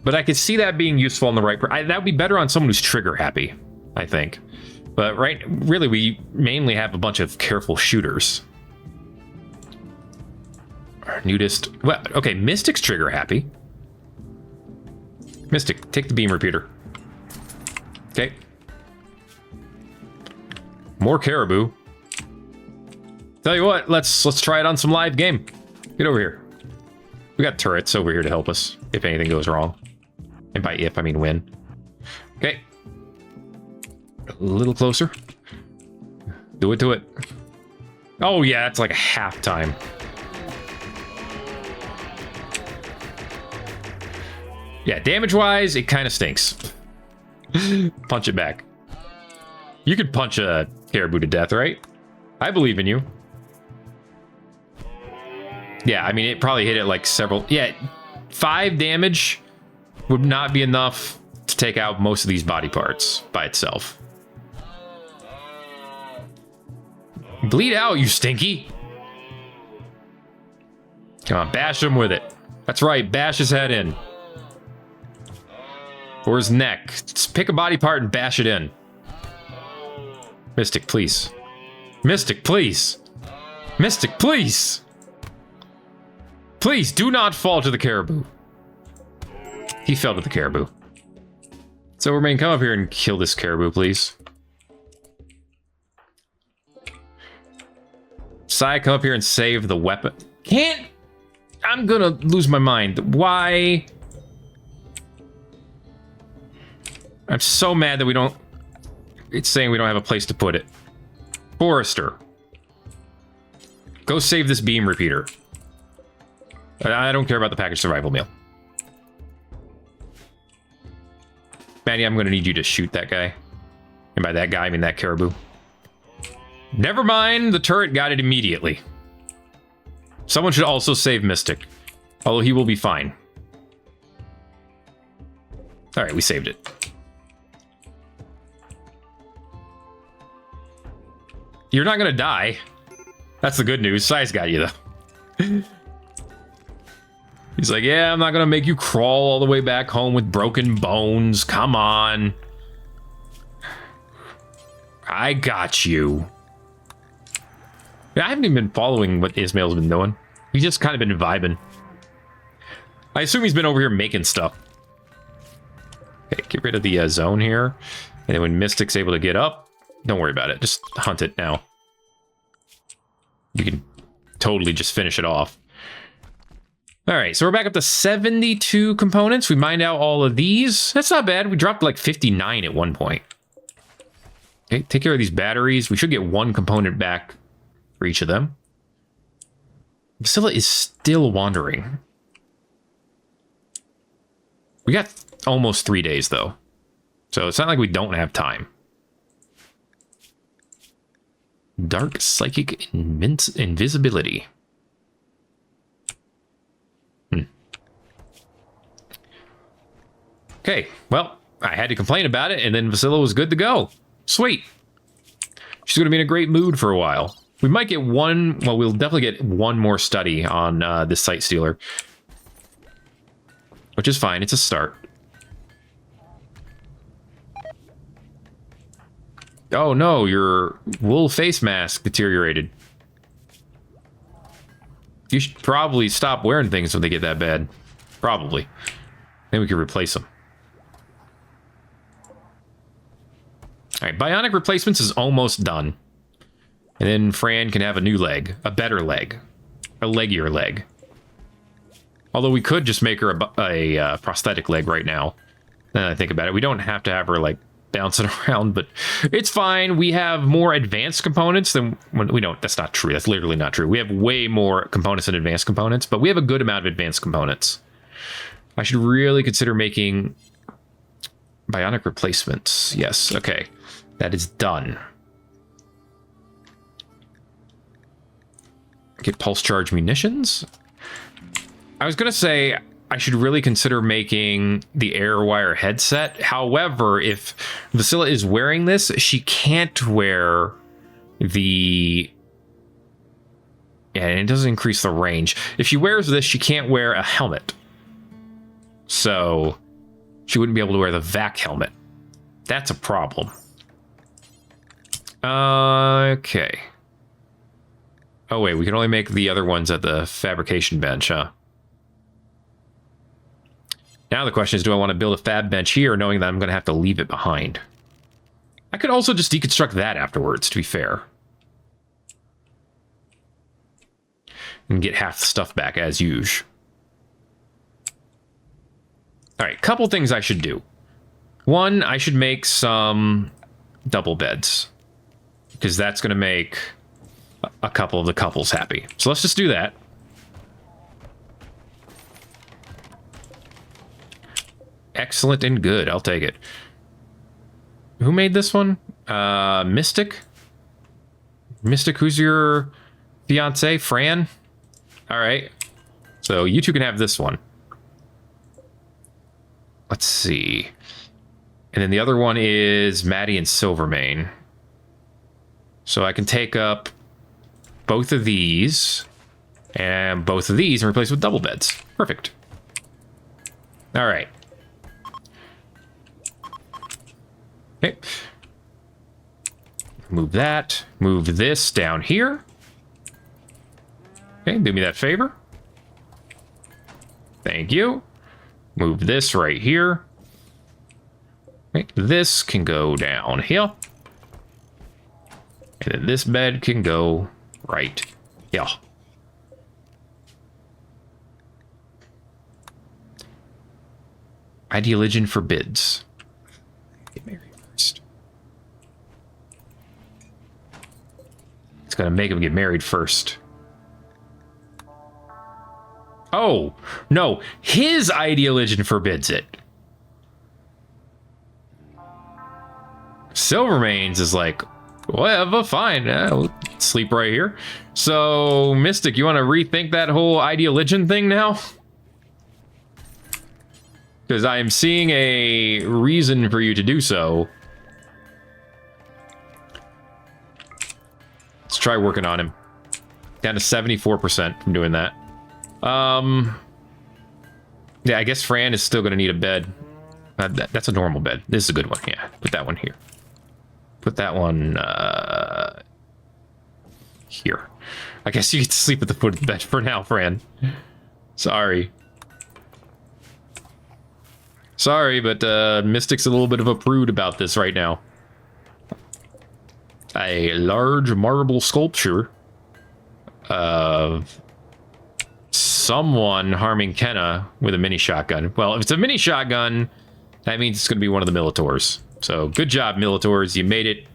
But I could see that being useful on the right... that would be better on someone who's trigger happy, I think. But really, we mainly have a bunch of careful shooters. Nudist... Well, okay, Mystic's trigger happy. Mystic, take the beam repeater. Okay. More caribou. Tell you what, let's try it on some live game. Get over here. We got turrets over here to help us if anything goes wrong. And by if, I mean when. Okay. A little closer. Do it to it. Oh yeah, it's like a half time. Yeah, damage-wise, it kind of stinks. Punch it back. You could punch a caribou to death, right? I believe in you. Yeah, I mean, it probably hit it like several... Yeah, 5 damage would not be enough to take out most of these body parts by itself. Bleed out, you stinky. Come on, bash him with it. That's right, bash his head in. Or his neck. Just pick a body part and bash it in. Mystic, please. Mystic, please. Mystic, please. Please, do not fall to the caribou. He fell to the caribou. So, Remain, come up here and kill this caribou, please. Sai, come up here and save the weapon. Can't... I'm gonna lose my mind. Why... I'm so mad that we don't... It's saying we don't have a place to put it. Forrester. Go save this beam repeater. I don't care about the package survival meal. Manny, I'm going to need you to shoot that guy. And by that guy, I mean that caribou. Never mind, the turret got it immediately. Someone should also save Mystic. Although he will be fine. Alright, we saved it. You're not gonna die. That's the good news. Sai's got you, though. He's like, yeah, I'm not gonna make you crawl all the way back home with broken bones. Come on. I got you. Yeah, I haven't even been following what Ismail's been doing. He's just kind of been vibing. I assume he's been over here making stuff. Okay, get rid of the zone here. And then when Mystic's able to get up, don't worry about it. Just hunt it now. You can totally just finish it off. All right, so we're back up to 72 components. We mined out all of these. That's not bad. We dropped like 59 at one point. Okay, take care of these batteries. We should get 1 component back for each of them. Vasilla is still wandering. We got almost 3 days, though. So it's not like we don't have time. Dark psychic invisibility. Okay, well, I had to complain about it, and then Vasilla was good to go. Sweet. She's going to be in a great mood for a while. We might get one... Well, we'll definitely get 1 more study on this Sight Stealer. Which is fine. It's a start. Oh, no. Your wool face mask deteriorated. You should probably stop wearing things when they get that bad. Probably. Then we can replace them. Alright, bionic replacements is almost done. And then Fran can have a new leg. A better leg. A leggier leg. Although we could just make her a prosthetic leg right now. Now that I think about it. We don't have to have her, like, bouncing around, but it's fine. We have more advanced components than... We don't... That's not true. That's literally not true. We have way more components than advanced components, but we have a good amount of advanced components. I should really consider making bionic replacements. Yes, okay. That is done. Get pulse charge munitions. I was going to say I should really consider making the Airwire headset. However, if Vasila is wearing this, she can't wear the... Yeah, and it doesn't increase the range. If she wears this, she can't wear a helmet. So she wouldn't be able to wear the vac helmet. That's a problem. Okay. Oh, wait, we can only make the other ones at the fabrication bench, huh? Now the question is, do I want to build a fab bench here, knowing that I'm going to have to leave it behind? I could also just deconstruct that afterwards, to be fair. And get half the stuff back, as usual. Alright, couple things I should do. One, I should make some double beds. Because that's going to make a couple of the couples happy. So let's just do that. Excellent and good. I'll take it. Who made this one? Mystic? Mystic, who's your fiance? Fran? Alright. So you two can have this one. Let's see. And then the other one is Maddie and Silvermane. So I can take up both of these and both of these and replace with double beds. Perfect. All right. Okay. Move that. Move this down here. Okay, do me that favor. Thank you. Move this right here. Okay, this can go down here. And then this bed can go right here. Ideologian forbids. Get married first. It's gonna make him get married first. Oh, no. His ideologian forbids it. Silvermane's is like, whatever, fine. We'll sleep right here. So, Mystic, you want to rethink that whole ideologian thing now? Because I am seeing a reason for you to do so. Let's try working on him. Down to 74% from doing that. Yeah, I guess Fran is still going to need a bed. That's a normal bed. This is a good one. Yeah, put that one here. Put that one here. I guess you get to sleep at the foot of the bed for now, Fran. Sorry. Sorry, but Mystic's a little bit of a prude about this right now. A large marble sculpture of someone harming Kenna with a mini shotgun. Well, if it's a mini shotgun, that means it's going to be one of the Militors. So good job, Militors. You made it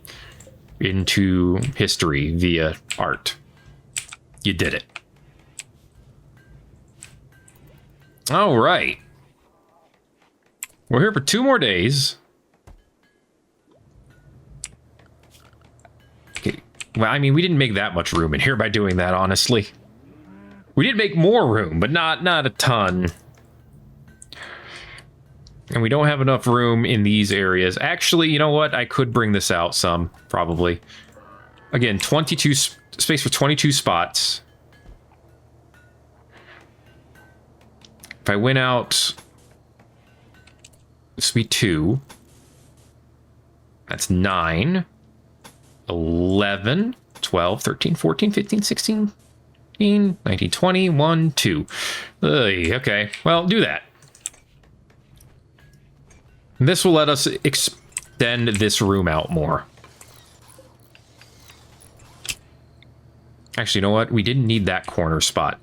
into history via art. You did it. All right. We're here for 2 more days. Okay. Well, I mean, we didn't make that much room in here by doing that, honestly. We did make more room, but not a ton. And we don't have enough room in these areas. Actually, you know what? I could bring this out some, probably. Again, 22 space for 22 spots. If I went out, this would be 2. That's 9, 11, 12, 13, 14, 15, 16, 19, 20, 1, 2. Okay, well, do that. This will let us extend this room out more. Actually, you know what? We didn't need that corner spot.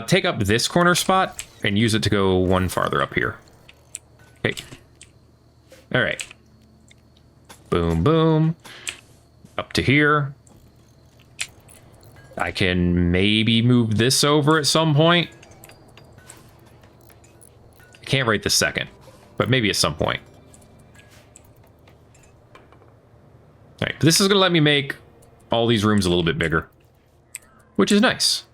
Take up this corner spot and use it to go one farther up here. Okay. All right. Boom, boom. Up to here. I can maybe move this over at some point. I can't right this second, but maybe at some point. All right, this is going to let me make all these rooms a little bit bigger, which is nice.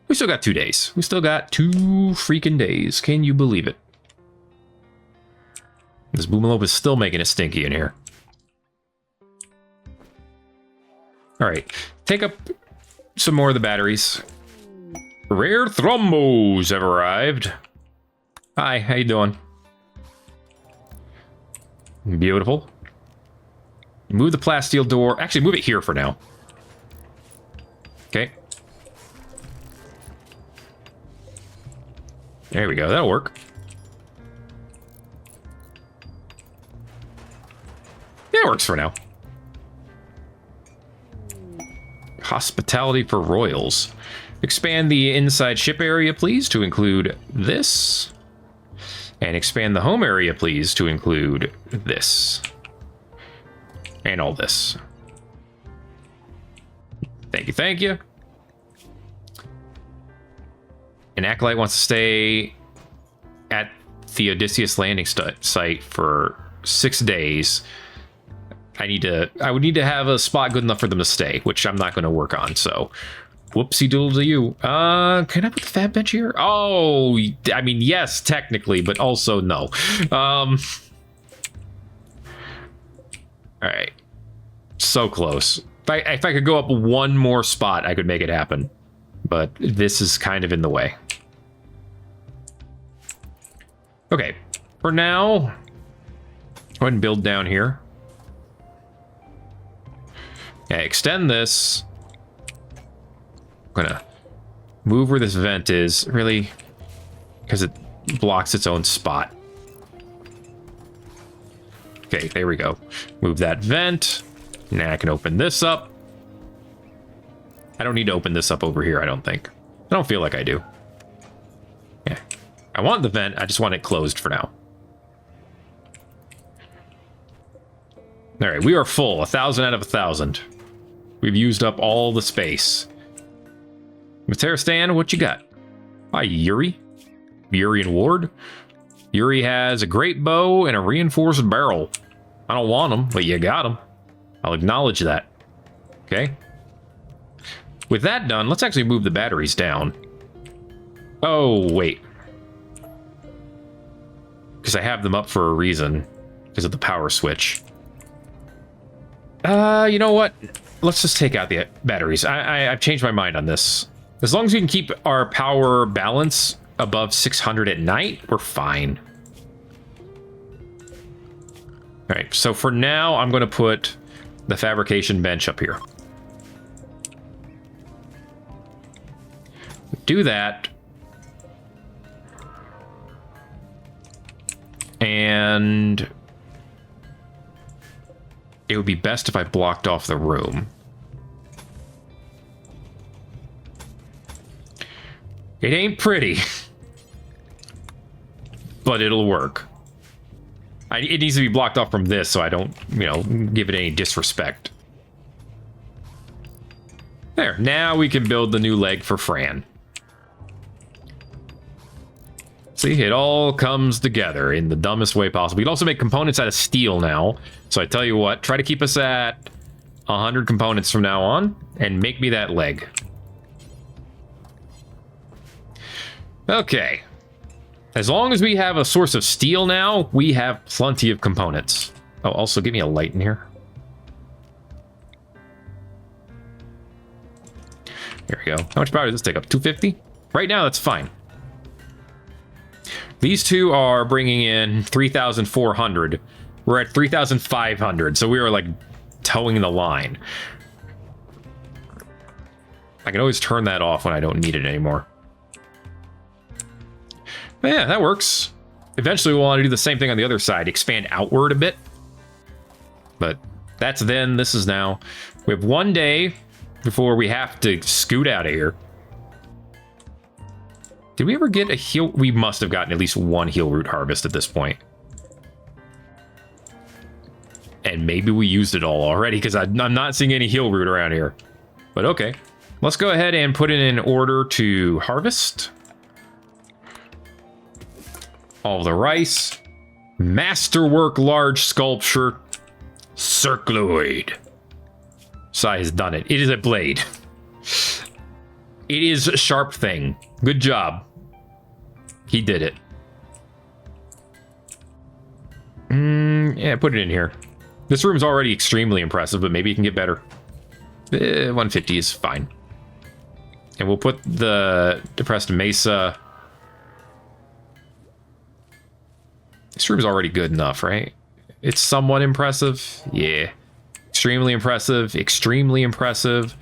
We still got 2 days. We still got 2 freaking days. Can you believe it? This Boomalope is still making it stinky in here. Alright, take up some more of the batteries. Rare thrombos have arrived. Hi, how you doing? Beautiful. Move the plasteel door. Actually, move it here for now. Okay. There we go. That'll work. Yeah, it works for now. Hospitality for royals. Expand the inside ship area, please, to include this. And expand the home area, please, to include this. And all this. Thank you, thank you. An Acolyte wants to stay at the Odysseus landing site for 6 days. I would need to have a spot good enough for them to stay, which I'm not going to work on, so whoopsie doodle to you. Can I put the fab bench here? Oh, I mean, yes, technically, but also no. All right. So close. If I could go up one more spot, I could make it happen. But this is kind of in the way. Okay. For now, go ahead and build down here. Yeah, extend this. I'm gonna move where this vent is, really, because it blocks its own spot. Okay, there we go. Move that vent. Now I can open this up. I don't need to open this up over here, I don't think. I don't feel like I do. Yeah. I want the vent, I just want it closed for now. Alright, we are full. 1,000 out of 1,000. We've used up all the space. Materistan, what you got? Hi, Yuri. Yuri and Ward. Yuri has a great bow and a reinforced barrel. I don't want them, but you got them. I'll acknowledge that. Okay. With that done, let's actually move the batteries down. Oh, wait. Because I have them up for a reason. Because of the power switch. You know what? Let's just take out the batteries. I've changed my mind on this. As long as we can keep our power balance above 600 at night, we're fine. All right, so for now, I'm going to put the fabrication bench up here. Do that. And it would be best if I blocked off the room. It ain't pretty, but it'll work. It needs to be blocked off from this so I don't, you know, give it any disrespect. There, now we can build the new leg for Fran. See, it all comes together in the dumbest way possible. You can also make components out of steel now. So I tell you what, try to keep us at 100 components from now on and make me that leg. Okay. As long as we have a source of steel now, we have plenty of components. Oh, also give me a light in here. There we go. How much power does this take up? 250? Right now, that's fine. These two are bringing in 3,400. We're at 3,500, so we are like towing the line. I can always turn that off when I don't need it anymore. But yeah, that works. Eventually we'll want to do the same thing on the other side, expand outward a bit. But that's then, this is now. We have 1 day before we have to scoot out of here. Did we ever get a heal? We must have gotten at least one heal root harvest at this point. And maybe we used it all already because I'm not seeing any heal root around here. But okay. Let's go ahead and put it in order to harvest. All the rice. Masterwork large sculpture. Circloid. Sai has done it. It is a blade. It is a sharp thing. Good job. He did it. Yeah, put it in here. This room's already extremely impressive, but maybe it can get better. 150 is fine. And we'll put the depressed mesa. This room's already good enough, right? It's somewhat impressive. Yeah. Extremely impressive. Extremely impressive.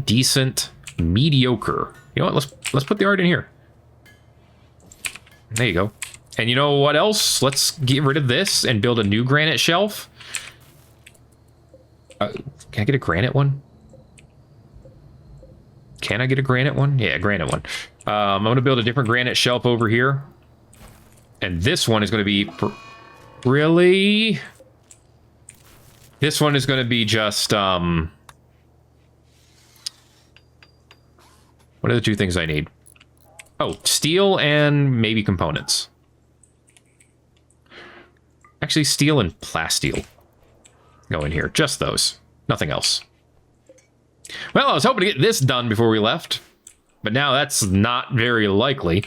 Decent. Mediocre. You know what? Let's put the art in here. There you go. And you know what else? Let's get rid of this and build a new granite shelf. Can I get a granite one? Can I get a granite one? Yeah, a granite one. I'm going to build a different granite shelf over here. And this one is going to be... Really? This one is going to be just... What are the two things I need? Oh, steel and maybe components. Actually, steel and plasteel go in here. Just those. Nothing else. Well, I was hoping to get this done before we left, but now that's not very likely.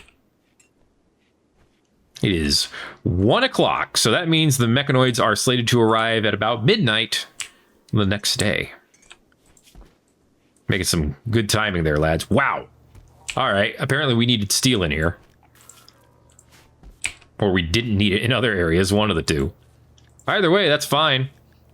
It is 1 o'clock, so that means the mechanoids are slated to arrive at about midnight the next day. Making some good timing there, lads. Wow. All right, apparently we needed steel in here. Or we didn't need it in other areas, one of the two. Either way, that's fine.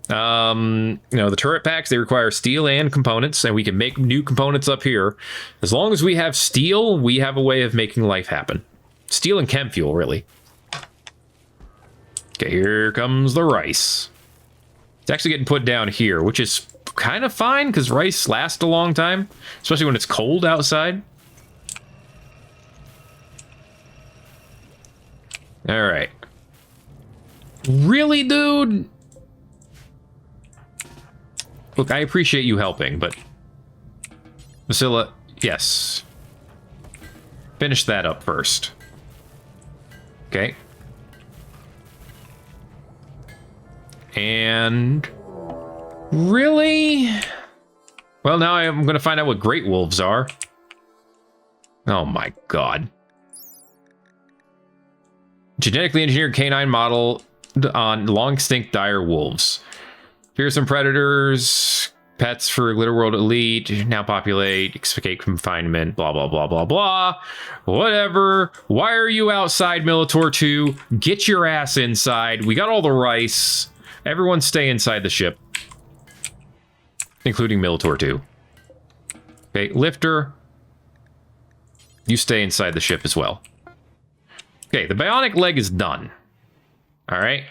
You know, the turret packs, they require steel and components, and we can make new components up here. As long as we have steel, we have a way of making life happen. Steel and chem fuel, really. Okay, here comes the rice. It's actually getting put down here, which is kind of fine, because rice lasts a long time, especially when it's cold outside. All right. Really, dude? Look, I appreciate you helping, but... Vasilla, yes. Finish that up first. Okay. And... Really? Well, now I'm going to find out what Greatwolves are. Oh my god. Genetically engineered canine model on long extinct dire wolves. Fearsome predators, pets for Litter-World Elite, now populate, escape confinement, blah, blah, blah, blah, blah. Whatever. Why are you outside, Militor 2? Get your ass inside. We got all the rice. Everyone stay inside the ship. Including Militor 2. Okay, Lifter. You stay inside the ship as well. Okay, the bionic leg is done. All right.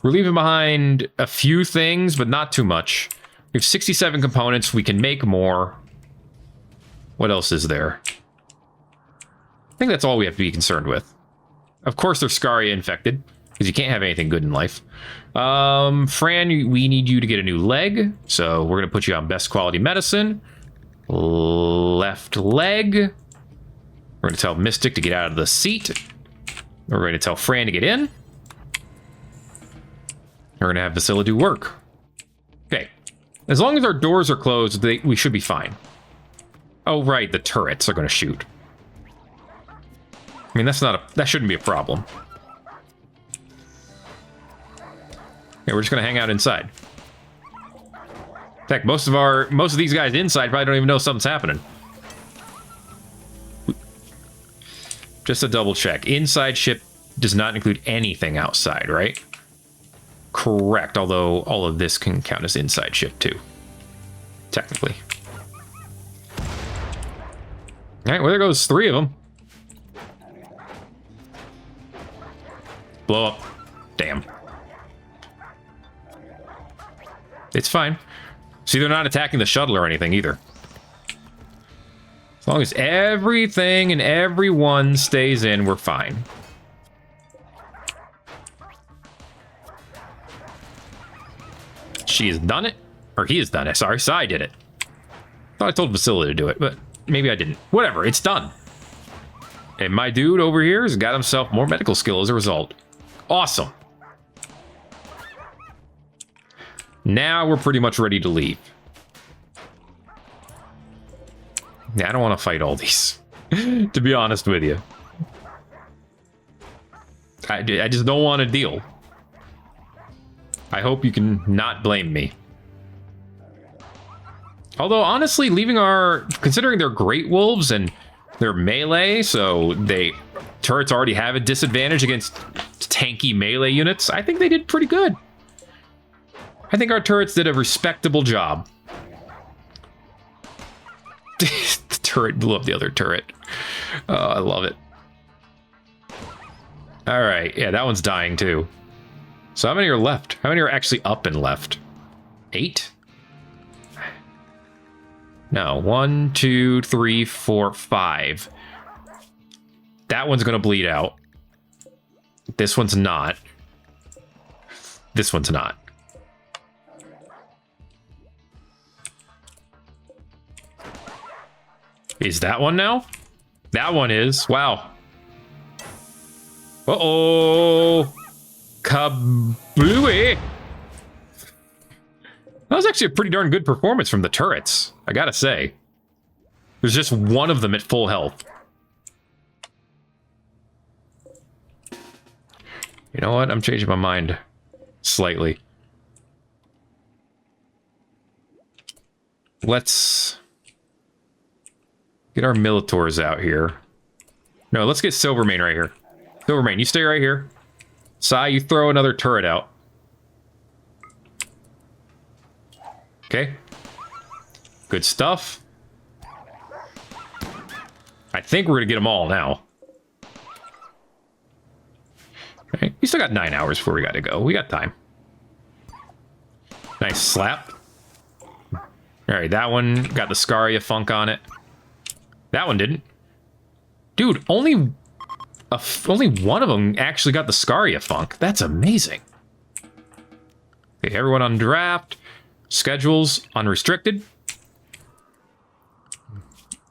We're leaving behind a few things, but not too much. We have 67 components. We can make more. What else is there? I think that's all we have to be concerned with. Of course, they're Scaria infected, because you can't have anything good in life. Fran, we need you to get a new leg, so we're going to put you on best quality medicine. Left leg. We're going to tell Mystic to get out of the seat. We're going to tell Fran to get in. We're going to have Vasilla do work. Okay. As long as our doors are closed, we should be fine. Oh, right. The turrets are going to shoot. I mean, that shouldn't be a problem. Okay, we're just going to hang out inside. In fact, most of these guys inside probably don't even know something's happening. Just a double check. Inside ship does not include anything outside, right? Correct, although all of this can count as inside ship too. Technically. Alright, well there goes 3 of them. Blow up. Damn. It's fine. See, they're not attacking the shuttle or anything either. As long as everything and everyone stays in, we're fine. She has done it. Or he has done it. Sorry, Sai did it. Thought I told Vasilla to do it, but maybe I didn't. Whatever, it's done. And my dude over here has got himself more medical skill as a result. Awesome. Now we're pretty much ready to leave. Yeah, I don't want to fight all these, to be honest with you. I just don't want to deal. I hope you can not blame me. Although, honestly, considering they're Greatwolves and they're melee, so turrets already have a disadvantage against tanky melee units, I think they did pretty good. I think our turrets did a respectable job. The turret blew up the other turret. Oh, I love it. All right, yeah, that one's dying too. So how many are left? How many are actually up and left? 8? No, 1, 2, 3, 4, 5. That one's gonna bleed out. This one's not. This one's not. Is that one now? That one is. Wow. Uh-oh. Kablooey. That was actually a pretty darn good performance from the turrets, I gotta say. There's just one of them at full health. You know what? I'm changing my mind slightly. Let's get our Militors out here. No, let's get Silvermane right here. Silvermane, you stay right here. Sai, you throw another turret out. Okay. Good stuff. I think we're gonna get them all now. Okay. We still got 9 hours before we got to go. We got time. Nice slap. All right, that one got the Scaria funk on it. That one didn't. Dude, only one of them actually got the Scaria funk. That's amazing. Okay, everyone on draft. Schedules unrestricted.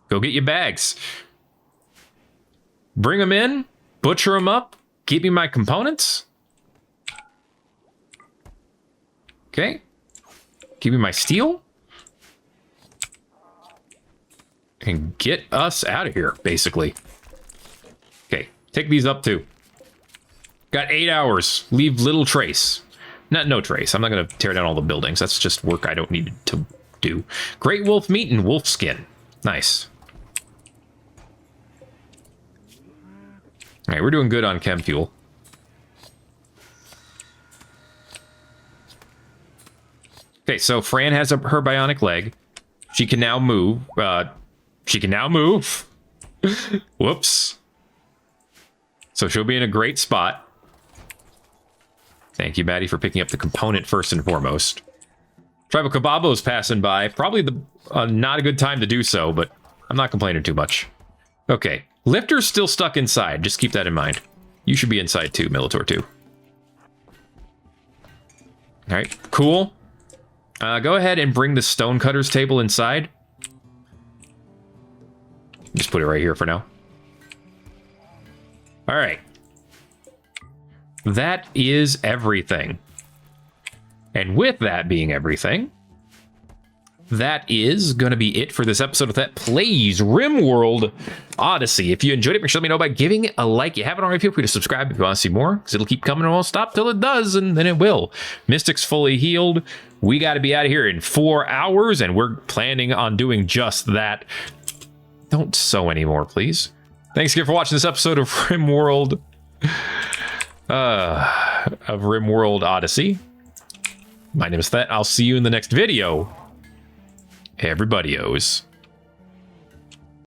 Go get your bags. Bring them in. Butcher them up. Give me my components. Okay. Give me my steel. And get us out of here, basically. Okay, take these up too. Got 8 hours. Leave little trace. No trace. I'm not going to tear down all the buildings. That's just work I don't need to do. Great wolf meat and wolf skin. Nice. All right, we're doing good on chem fuel. Okay, so Fran has her bionic leg. She can now move. Whoops. So she'll be in a great spot. Thank you, Maddie, for picking up the component first and foremost. Tribal Kababo's passing by. Probably not a good time to do so, but I'm not complaining too much. Okay, Lifter's still stuck inside. Just keep that in mind. You should be inside too, Militor 2. All right, cool. Go ahead and bring the Stonecutter's table inside. Just put it right here for now. All right. That is everything. And with that being everything, that is going to be it for this episode of Thet Plays Rimworld Odyssey. If you enjoyed it, make sure to let me know by giving it a like. If you haven't already, feel free to subscribe if you want to see more, because it'll keep coming and won't stop till it does, and then it will. Mystic's fully healed. We got to be out of here in 4 hours, and we're planning on doing just that. Don't sew anymore, please. Thanks again for watching this episode of Rimworld Odyssey. My name is Thet. I'll see you in the next video. Everybody-os.